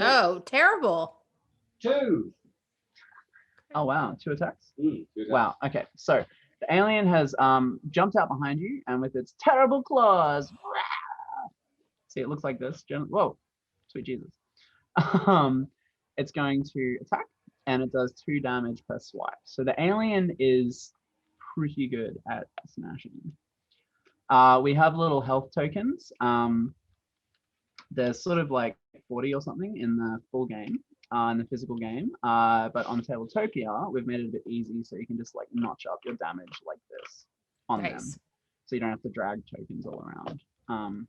Oh, terrible. 2. Oh wow, 2 attacks. Good. Wow. Okay, so the alien has jumped out behind you, and with its terrible claws, see, it looks like this. Whoa, sweet Jesus. It's going to attack, and it does 2 damage per swipe. So the alien is pretty good at smashing. We have little health tokens. There's sort of like 40 or something in the full game, in the physical game. But on Tabletopia, we've made it a bit easy, so you can just like notch up your damage like this on them, Nice. so you don't have to drag tokens all around.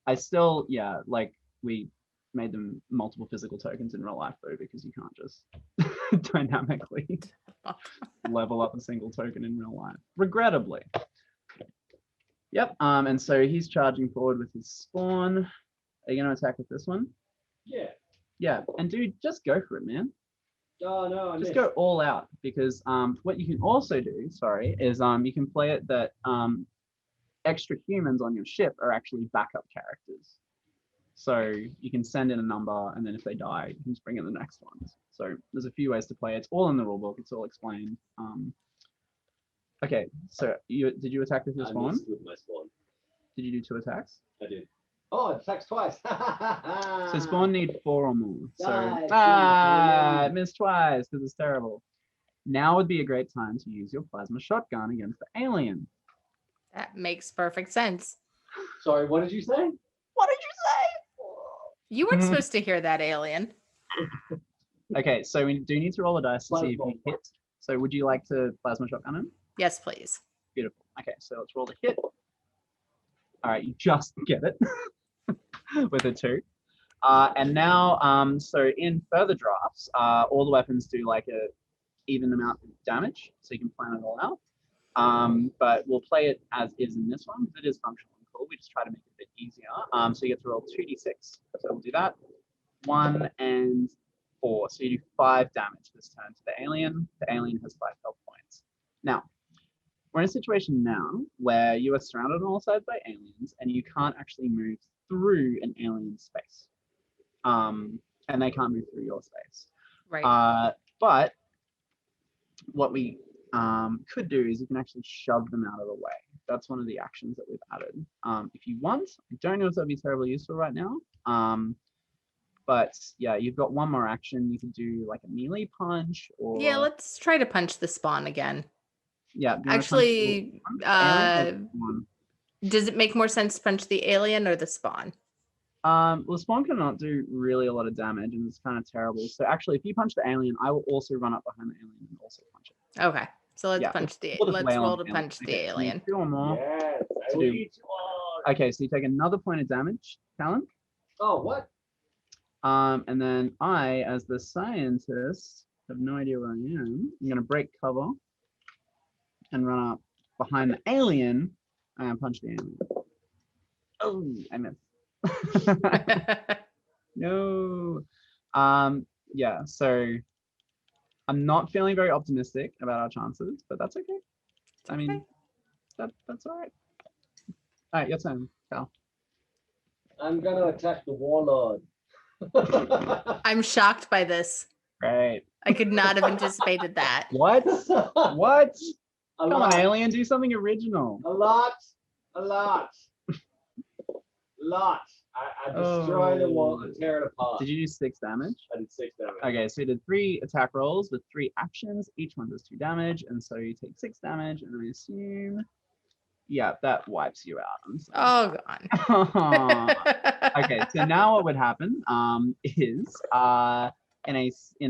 I still, yeah, like we made them multiple physical tokens in real life though, because you can't just dynamically level up a single token in real life, regrettably. Yep, and so he's charging forward with his spawn. Are you going to attack with this one? Yeah. Yeah, and dude, just go for it, man. Oh no, I Just missed. go all out, because what you can also do, sorry, is you can play it that extra humans on your ship are actually backup characters. So you can send in a number, and then if they die, you can just bring in the next ones. So there's a few ways to play. It's all in the rulebook. It's all explained. Okay, so did you attack with your I spawn? missed with my spawn. Did you do 2 attacks? I did. Oh, it attacks twice. So spawn need 4 or more. So Nice. it missed twice because it's terrible. Now would be a great time to use your plasma shotgun against the alien. That makes perfect sense. Sorry, what did you say? What did you You weren't supposed to hear that, alien. say? Okay, so we do need to roll a dice to see if you hit. So would you like to plasma shotgun him? Yes, please. Beautiful. Okay, so let's roll the hit. All right, you just get it with a 2. And now, so in further drafts, all the weapons do like a even amount of damage, so you can plan it all out. But we'll play it as is in this one because it is functional and cool. We just try to make it a bit easier. So you get to roll 2d6. So we'll do that. 1 and 4. So you do 5 damage this turn to the alien. The alien has 5 health points. Now, we're in a situation now where you are surrounded on all sides by aliens and you can't actually move through an alien space. And they can't move through your space. Right. But what we could do is you can actually shove them out of the way. That's one of the actions that we've added. If you want, I don't know if that'd be terribly useful right now. But yeah, you've got one more action. You can do like a melee punch or Yeah, let's try to punch the spawn again. yeah. do you wanna punch Actually, the alien or the spawn? does it make more sense to punch the alien or the spawn? Well, the spawn cannot do really a lot of damage, and it's kind of terrible. So actually, if you punch the alien, I will also run up behind the alien and also punch it. Okay, so let's Yeah, punch the. we'll just Let's wail on roll the to alien. punch the Okay, so you alien. need 2 or more. Yes, I To will do- eat you all. Okay, so you take another point of damage, Callan. Oh, what? And then I, as the scientist, have no idea where I am. I'm gonna break cover and run up behind the alien and punch the alien. Oh, I missed. No. Yeah, so I'm not feeling very optimistic about our chances, but that's okay. I mean, that's all right. All right, your turn, Cal. I'm gonna attack the warlord. I'm shocked by this. Great. I could not have anticipated that. What? What? A Come lot. on, alien, do something original. A lot. I destroy the wall and tear it apart. Did you do 6 damage? I did 6 damage. Okay, so you did 3 attack rolls with 3 actions. Each one does 2 damage, and so you take 6 damage, and I assume, yeah, that wipes you out. I'm sorry. Oh, gone. Okay, so now what would happen is in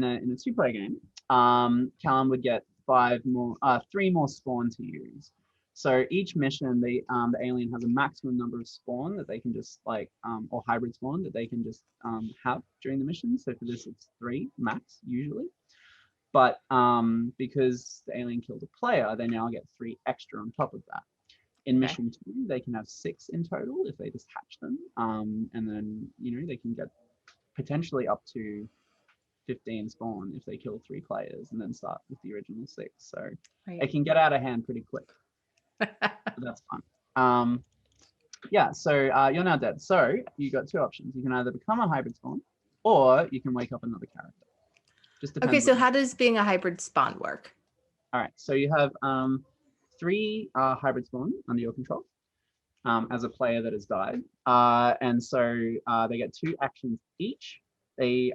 a 2-player game, Callan would get 3 more spawn to use. So each mission, the alien has a maximum number of spawn that they can just like, or hybrid spawn that they can just have during the mission. So for this, it's 3 max usually. But because the alien killed a player, they now get 3 extra on top of that. In mission 2, they can have 6 in total if they just hatch them. And then, they can get potentially up to 15 spawn if they kill 3 players and then start with the original 6. So it can get out of hand pretty quick. But that's fun. Yeah, so you're now dead. So you got 2 options. You can either become a hybrid spawn or you can wake up another character. Just depends. Okay, so how does being a hybrid spawn work? All right, so you have 3 hybrid spawn under your control as a player that has died. And so they get 2 actions each. They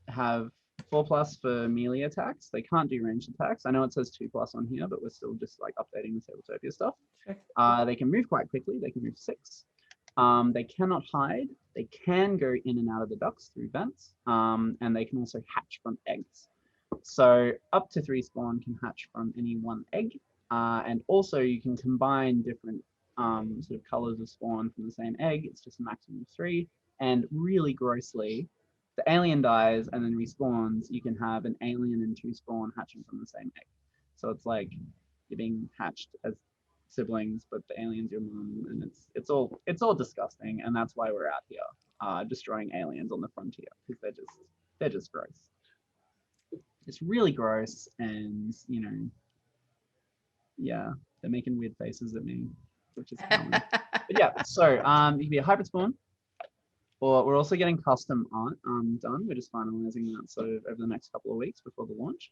have 4+ for melee attacks. They can't do ranged attacks. I know it says 2+ on here, but we're still just like updating the Tabletopia stuff. Sure. They can move quite quickly. They can move 6. They cannot hide. They can go in and out of the ducts through vents. And they can also hatch from eggs. So up to 3 spawn can hatch from any 1 egg. And also you can combine different sort of colors of spawn from the same egg. It's just a maximum of 3. And really grossly, the alien dies and then respawns, you can have an alien and 2 spawn hatching from the same egg. So it's like you're being hatched as siblings, but the alien's your mom, and it's all disgusting, and that's why we're out here, destroying aliens on the frontier, because they're just gross. It's really gross, and yeah, they're making weird faces at me, which is common. But yeah, so you can be a hybrid spawn. Or we're also getting custom art done. We're just finalizing that sort of over the next couple of weeks before the launch,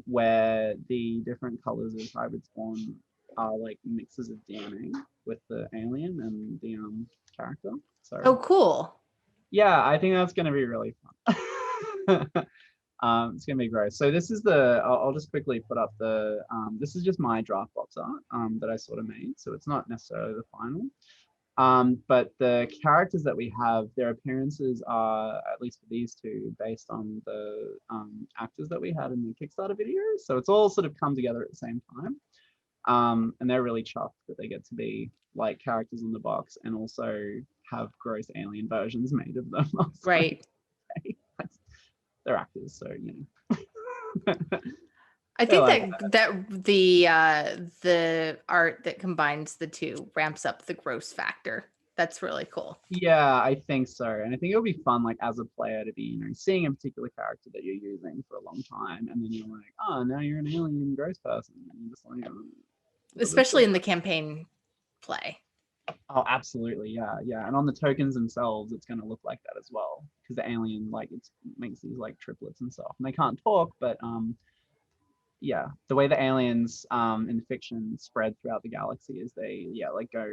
where the different colors of hybrid spawn are like mixes of DNA with the alien and the character. So Oh, cool. yeah, I think that's going to be really fun. It's going to be great. So this is I'll just quickly put up this is just my draft box art that I sort of made. So it's not necessarily the final. But the characters that we have, their appearances are, at least for these 2, based on the actors that we had in the Kickstarter video. So it's all sort of come together at the same time. And they're really chuffed that they get to be like characters in the box and also have gross alien versions made of them. Right. They're actors, so I Feel think like that the art that combines the two ramps up the gross factor. That's really cool. Yeah, I think so. And I think it'll be fun, like as a player, to be, seeing a particular character that you're using for a long time, and then you're like, oh, now you're an alien gross person. And you're just like, oh, Especially in the campaign play. oh, absolutely, yeah, yeah. And on the tokens themselves, it's going to look like that as well, because the alien, like, it makes these like triplets and stuff, and they can't talk, but yeah, the way the aliens in fiction spread throughout the galaxy is they, yeah, like go,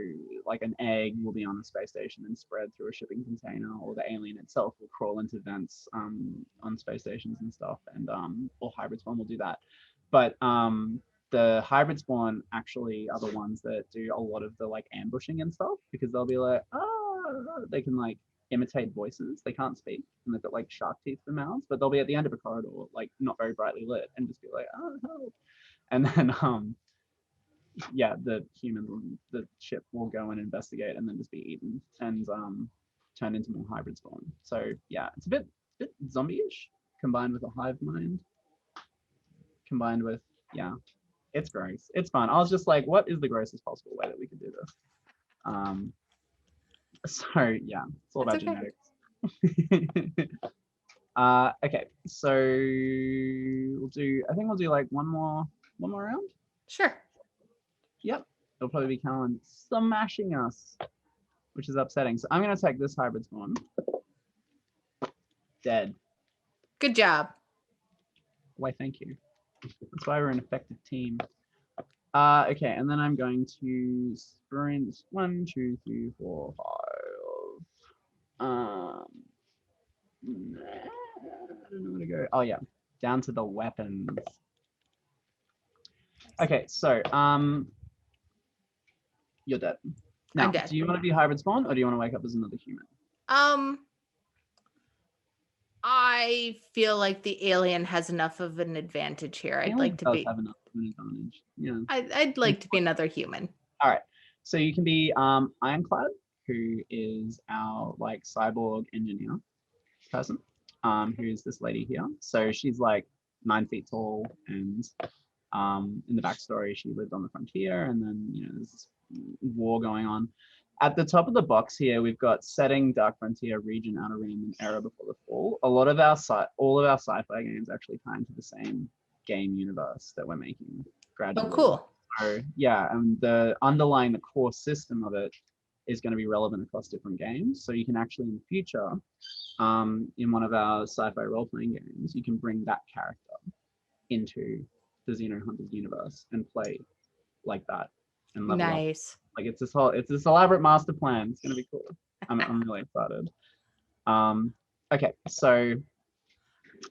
like an egg will be on a space station and spread through a shipping container, or the alien itself will crawl into vents on space stations and stuff, and or hybrid spawn will do that. But the hybrid spawn actually are the ones that do a lot of the like ambushing and stuff, because they'll be like, oh, they can like imitate voices. They can't speak, and they've got like shark teeth for mouths, but they'll be at the end of a corridor, like not very brightly lit, and just be like, oh, help. And then yeah, the human, the ship will go and investigate, and then just be eaten and turn into more hybrid spawn. So yeah, it's a bit zombie-ish, combined with a hive mind, combined with, yeah, it's gross. It's fun. I was just like, what is the grossest possible way that we could do this? So yeah, it's all about That's okay. genetics. Okay, so I think we'll do like one more round. Sure. Yep, it'll probably be Callan smashing us, which is upsetting. So I'm gonna take this hybrid spawn. Dead. Good job. Why, thank you. That's why we're an effective team. Okay, and then I'm going to sprint 1, 2, 3, 4, 5. I don't know where to go. Oh yeah, down to the weapons. Okay, so you're dead. Now, I'm dead. do you want to be hybrid spawn, or do you want to wake up as another human? I feel like the alien has enough of an advantage here. I'd like to be. Have enough of an advantage. Yeah. I'd like to be another human. All right. So you can be Ironclad, who is our like cyborg engineer person. Who's this lady here? So she's like 9 feet tall, and in the backstory, she lived on the frontier, and then there's this war going on. At the top of the box here, we've got setting, Dark Frontier, Region, Outer Rim, and Era Before the Fall. A lot of all of our sci-fi games actually tie into the same game universe that we're making gradually. Oh, cool. So yeah, and the core system of it is going to be relevant across different games. So you can actually in the future, in one of our sci-fi role-playing games, you can bring that character into the Xenohunters universe and play like that and level up. Nice. Like it's this elaborate master plan. It's gonna be cool. I'm really excited. Okay, so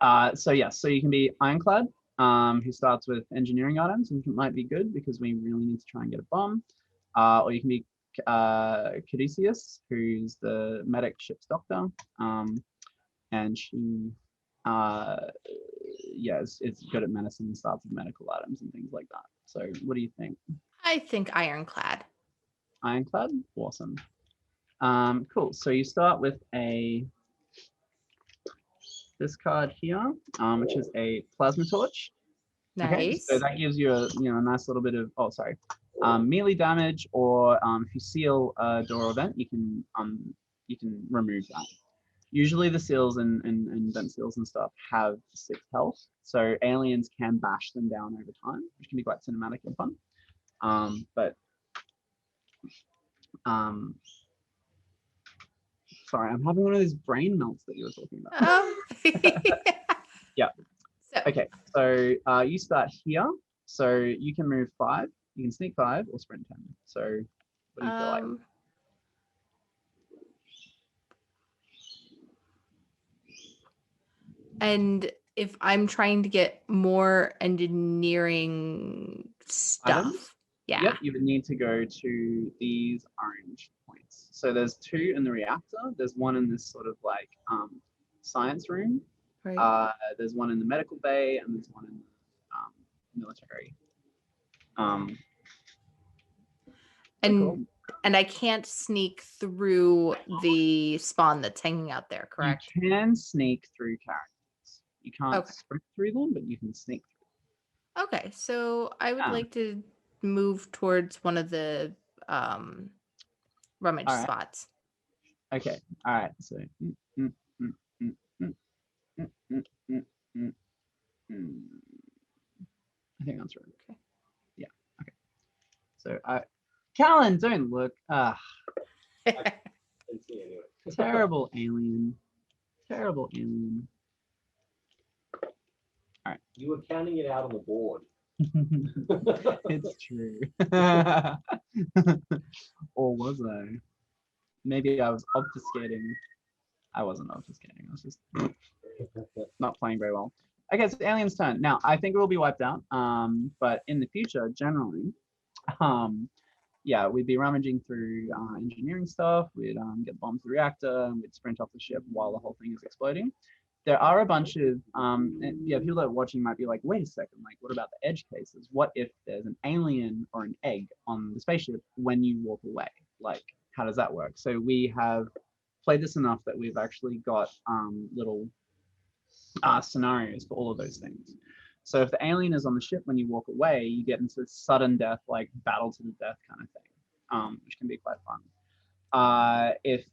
yeah, so you can be Ironclad, who starts with engineering items, and it might be good because we really need to try and get a bomb. Or you can be Caduceus, who's the medic ship's doctor, and she yeah, it's good at medicine and starts with medical items and things like that. So what do you think? I think Ironclad. Ironclad? Awesome. Cool. So you start with this card here, which is a plasma torch. Nice. Okay, so that gives you a a nice little bit of melee damage, or if you seal a door or vent, you can remove that. Usually the seals and vent seals and stuff have 6 health, so aliens can bash them down over time, which can be quite cinematic and fun. But sorry, I'm having one of those brain melts that you were talking about. Yeah. So, okay, so you start here, so you can move 5, you can sneak 5 or sprint 10. So what do you feel like? And if I'm trying to get more engineering stuff, Items? yeah. Yep, you would need to go to these orange points. So there's 2 in the reactor. There's 1 in this sort of like science room. Right. There's 1 in the medical bay, and there's 1 in the military. And cool. And I can't sneak through the spawn that's hanging out there, correct? You can sneak through characters. You can't Okay. sprint through them, but you can sneak through. Okay, so I would Ah. like to move towards one of the rummage All right. spots. Okay. All right. So. mm, mm, mm, mm, mm, mm, mm, mm, mm. I think that's right. Okay. Yeah. Okay. So Callan, don't look. Can see anyway. Terrible alien. Terrible alien. You were counting it out on the board. It's true. Or was I? Maybe I was obfuscating. I wasn't obfuscating. I was just not playing very well. Okay, so alien's turn. Now, I think it will be wiped out. But in the future, generally, yeah, we'd be rummaging through engineering stuff. We'd get bombs the reactor, and we'd sprint off the ship while the whole thing is exploding. There are a bunch of yeah, people that are watching might be like, wait a second, like what about the edge cases? What if there's an alien or an egg on the spaceship when you walk away? Like, how does that work? So we have played this enough that we've actually got little scenarios for all of those things. So if the alien is on the ship when you walk away, you get into sudden death, like battle to the death kind of thing, which can be quite fun. If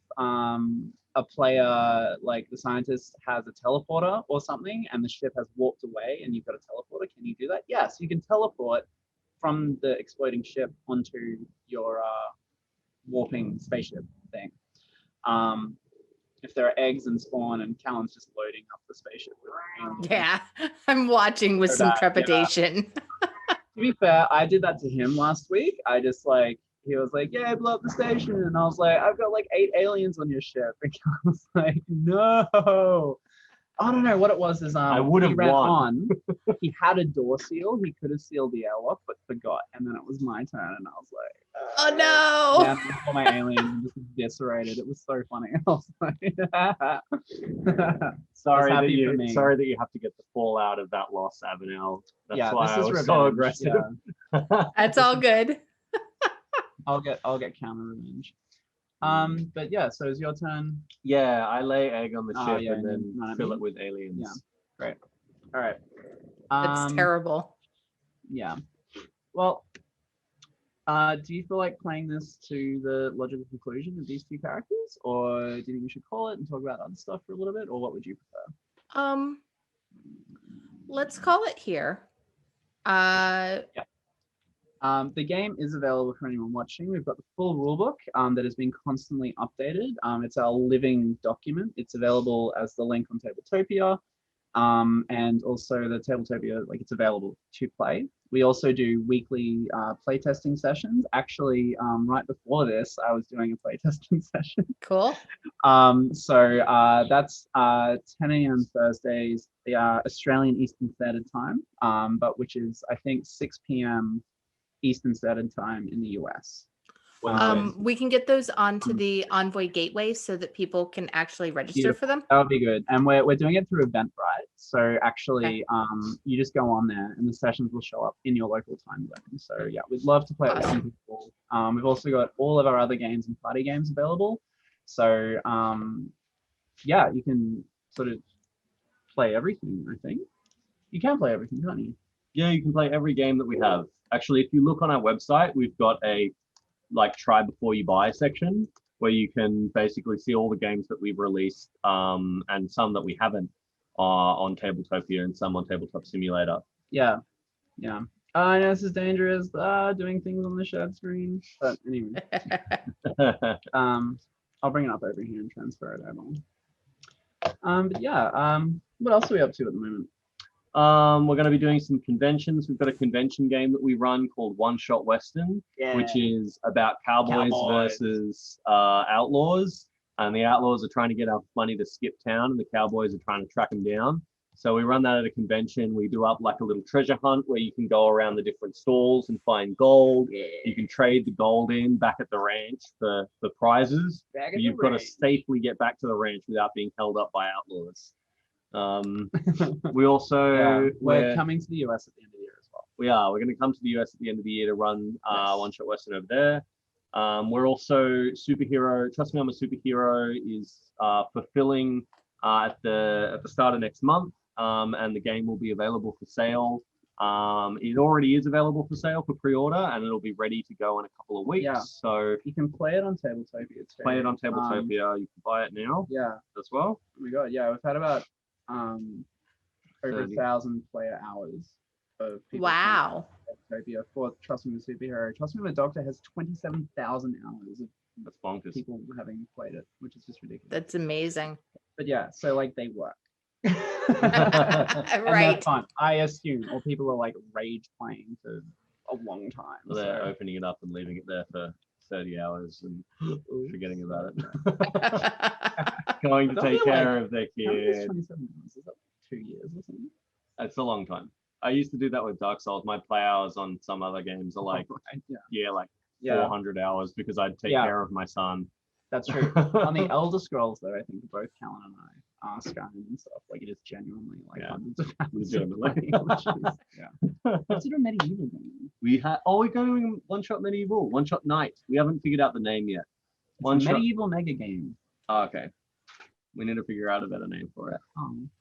a player, like the scientist, has a teleporter or something and the ship has warped away and you've got a teleporter, can you do that? Yes, you can teleport from the exploding ship onto your warping spaceship thing. If there are eggs and spawn, and Callan's just loading up the spaceship. Yeah, I'm watching with So some that, yeah. trepidation. To be fair, I did that to him last week. I just like, he was like, yeah, blow up the station. And I was like, I've got like 8 aliens on your ship. And I was like, no. I don't know what it was. Is I would have he ran won. on. He had a door seal. He could have sealed the airlock, but forgot. And then it was my turn, and I was like, Oh no! yeah, all my aliens just eviscerated. It was so funny. I was like, Sorry that happy for me. sorry that you have to get the fallout of that loss, Avonelle. That's yeah, why this I is was revenge. so aggressive. Yeah. That's all good. I'll get counter revenge. But yeah, so it's your turn. Yeah, I lay egg on the Oh, ship yeah, and then you know what I fill mean? it with aliens. Yeah. Great. All right. That's terrible. Yeah. Well, do you feel like playing this to the logical conclusion of these two characters, or do you think we should call it and talk about other stuff for a little bit, or what would you prefer? Let's call it here. The game is available for anyone watching. We've got the full rulebook that has been constantly updated. It's our living document. It's available as the link on Tabletopia, and also the Tabletopia, like it's available to play. We also do weekly playtesting sessions. Actually, right before this, I was doing a playtesting session. Cool. So that's 10 a.m. Thursdays, the Australian Eastern Standard Time, but which is, I think, 6 p.m. Eastern Standard Time in the US. We can get those onto the Envoy gateway so that people can actually register for them. That would be good. And we're doing it through Eventbrite. So actually, you just go on there and the sessions will show up in your local time zone. So yeah, we'd love to play it with some people. We've also got all of our other games and party games available. So yeah, you can sort of play everything, I think. You can play everything, can't you? Yeah, you can play every game that we have. Actually, if you look on our website, we've got a like try before you buy section where you can basically see all the games that we've released and some that we haven't on Tabletopia and some on Tabletop Simulator. Yeah. I know this is dangerous, doing things on the shared screen. But anyway, I'll bring it up over here and transfer it over. But yeah, what else are we up to at the moment? We're going to be doing some conventions. We've got a convention game that we run called One Shot Western, which is about cowboys versus outlaws. And the outlaws are trying to get enough money to skip town, and the cowboys are trying to track them down. So we run that at a convention. We do up like a little treasure hunt where you can go around the different stalls and find gold. You can trade the gold in back at the ranch for prizes. You've got to safely get back to the ranch without being held up by outlaws. We also we're coming to the US at the end of the year as well. We're going to come to the US at the end of the year to run One Shot Western over there. We're also superhero. Trust Me, I'm a Superhero is fulfilling at the start of next month, and the game will be available for sale It already is available for sale for pre-order, and it'll be ready to go in a couple of weeks. Yeah. So You can play it on Tabletopia too. play it on Tabletopia. You can buy it now Yeah. as well. Oh my god, yeah, we've had about over 30. 1,000 player hours of people playing Wow. Tabletopia for Trust Me, the Superhero. Trust Me, the Doctor has 27,000 hours of That's bonkers. people having played it, which is just ridiculous. That's amazing. But yeah, so like they work. And they're Right. fun, I assume, or people are like rage playing for a long time. They're So. opening it up and leaving it there for 30 hours and forgetting about it. Going to Don't take be like- care of their How many is kid. 27 hours? Is that 2 years or something? It's a long time. I used to do that with Dark Souls. My play hours on some other games are like, Right, like yeah, 400 hours because I'd take Yeah. care of my son. that's true. On the Elder Scrolls, though, I think both Callan and I are Skyrim and stuff. Like it is genuinely like Yeah. hundreds of hours. Legitimately. Of playing, which is, yeah. Consider a medieval game. We're going one shot medieval, one shot knight. We haven't figured out the name yet. It's One a shot. medieval mega game. Oh, okay. We need to figure out a better name for it.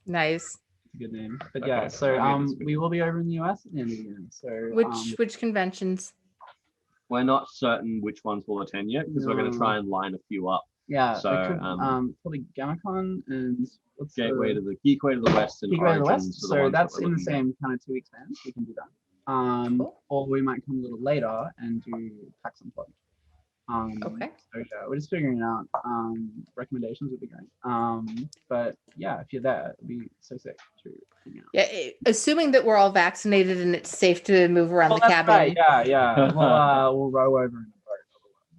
Nice. It's a good name. But Okay, yeah, so maybe it's good. we will be over in the US at the end of the year. So Which conventions? We're not certain which ones we'll attend yet because we're going to No. try and line a few up. yeah, so, it could, probably GammaCon and what's Geekway the to the Geekway to the West and Geekway to the Origins. West. are the So ones that that's we're in the looking at. same kind of 2 week span. We can do that. Cool. Or we might come a little later and do PAX Unplugged. Okay. So yeah, we're just figuring it out. Recommendations would be great. But yeah, if you're there, it'd be so sick to hang out. Yeah, assuming that we're all vaccinated and it's safe to move around Well, the that's cabin. right. Yeah. We'll row over in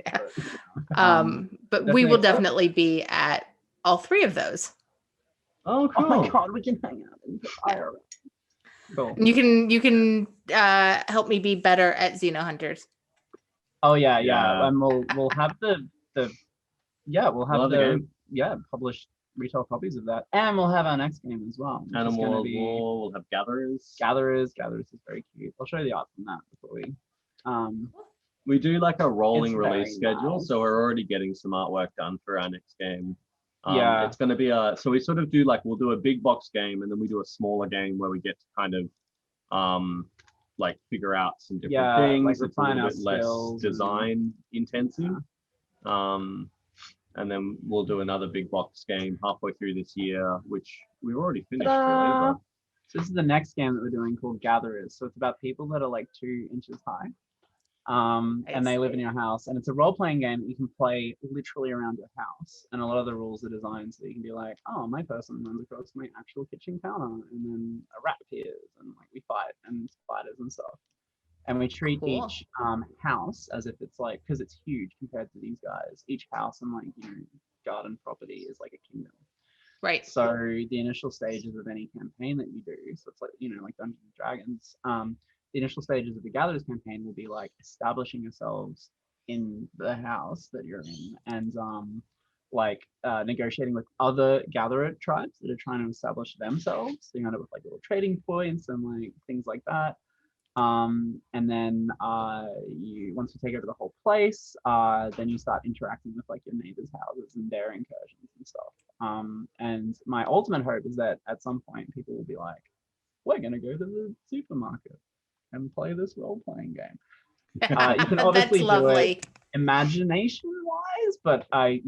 a boat. But we will definitely- definitely be at all three of those. Oh, Oh cool. my god, we can hang out in the fire. Cool. And you can help me be better at Xenohunters. Oh yeah, Yeah. and we'll have the we'll have We'll have the game. published retail copies of that, and we'll have our next game as well. Which is Animal gonna be War, we'll have Gatherers. Gatherers is very cute. I'll show you the art from that before we. We do like a rolling It's very release schedule, nice. so we're already getting some artwork done for our next game. Yeah. It's going to be so we sort of do like, we'll do a big box game and then we do a smaller game where we get to kind of like figure out some different Yeah, things. like It's a refine little our bit less skills and- design intensive. And then we'll do another big box game halfway through this year, which we've already finished really. Ta-da! But So this is the next game that we're doing called Gatherers. So it's about people that are like 2 inches high. And they live in see. your house, and it's a role-playing game that you can play literally around your house. And a lot of the rules are designed so that you can be like, oh, my person runs across my actual kitchen counter, and then a rat appears, and like we fight and spiders and stuff. And we treat Cool. each house as if it's like, because it's huge compared to these guys. Each house and like garden property is like a kingdom. Right. So the initial stages of any campaign that you do, so it's like like Dungeons and Dragons. The initial stages of the Gatherers campaign will be like establishing yourselves in the house that you're in, and negotiating with other Gatherer tribes that are trying to establish themselves. So you end up with like little trading points and like things like that. And then once you take over the whole place, then you start interacting with like your neighbors' houses and their incursions and stuff. And my ultimate hope is that at some point people will be like, we're gonna go to the supermarket and play this role-playing game. You can obviously That's do lovely. it imagination-wise, but I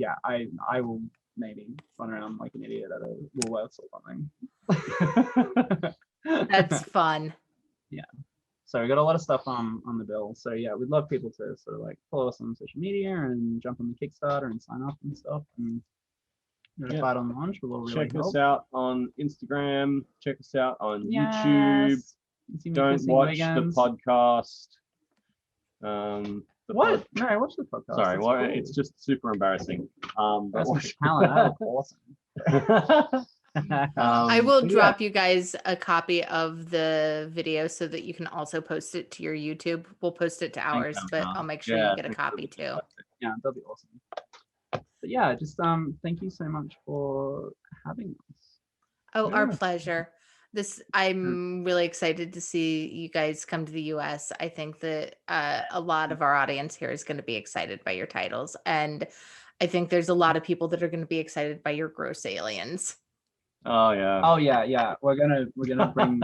will maybe run around like an idiot at a Woolworths or something. That's fun. So we got a lot of stuff on the bill. So yeah, we'd love people to sort of like follow us on social media and jump on the Kickstarter and sign up and stuff and notified on launch. Will all really check help. us out on Instagram. Check us out on YouTube. Yes. You see me Don't kissing watch Wiggins. the podcast. What? No, watch the podcast. Sorry, It's well, cool. it's just super embarrassing. But That's watch- Callan. That was awesome. I will but yeah, drop you guys a copy of the video so that you can also post it to your YouTube. We'll post it to ours, but I'll make sure Yeah, you get a thanks, copy too. Yeah, that'd be awesome. But yeah, just thank you so much for having us. Oh, our Yeah. pleasure. I'm really excited to see you guys come to the US. I think that a lot of our audience here is going to be excited by your titles. And I think there's a lot of people that are going to be excited by your gross aliens. Oh yeah. Oh yeah. We're gonna bring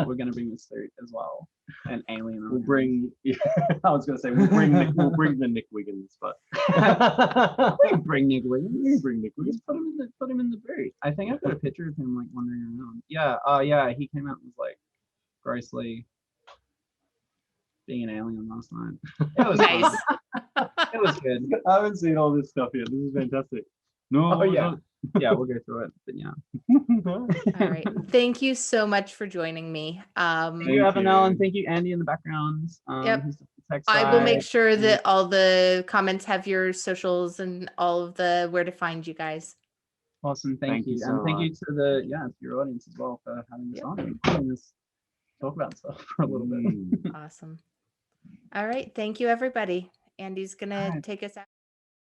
this through as well. An alien. We'll bring. Yeah, I was gonna say we'll bring the Nick Wiggins, but We can bring Nick Wiggins. we bring Nick Wiggins. Put him in the boot. I think I've got a picture of him like wandering around. Yeah. Yeah. He came out and was like grossly being an alien last night. It was Nice. fun. It was good. I haven't seen all this stuff yet. This is fantastic. No. Oh yeah. Yeah, we'll go through it. But yeah. no. All right. Thank you so much for joining me. Thank you, Thank Avonelle, you. and thank you, Andy, in the background. Yep. Who's the tech I will make side. sure that all the comments have your socials and all of the where to find you guys. Awesome, thank Thank you you, so and thank you much. to the to your audience as well for having this on and letting us talk about stuff for a little bit. Mm. Awesome. All right. Thank you, everybody. Andy's going to Alright. take us out.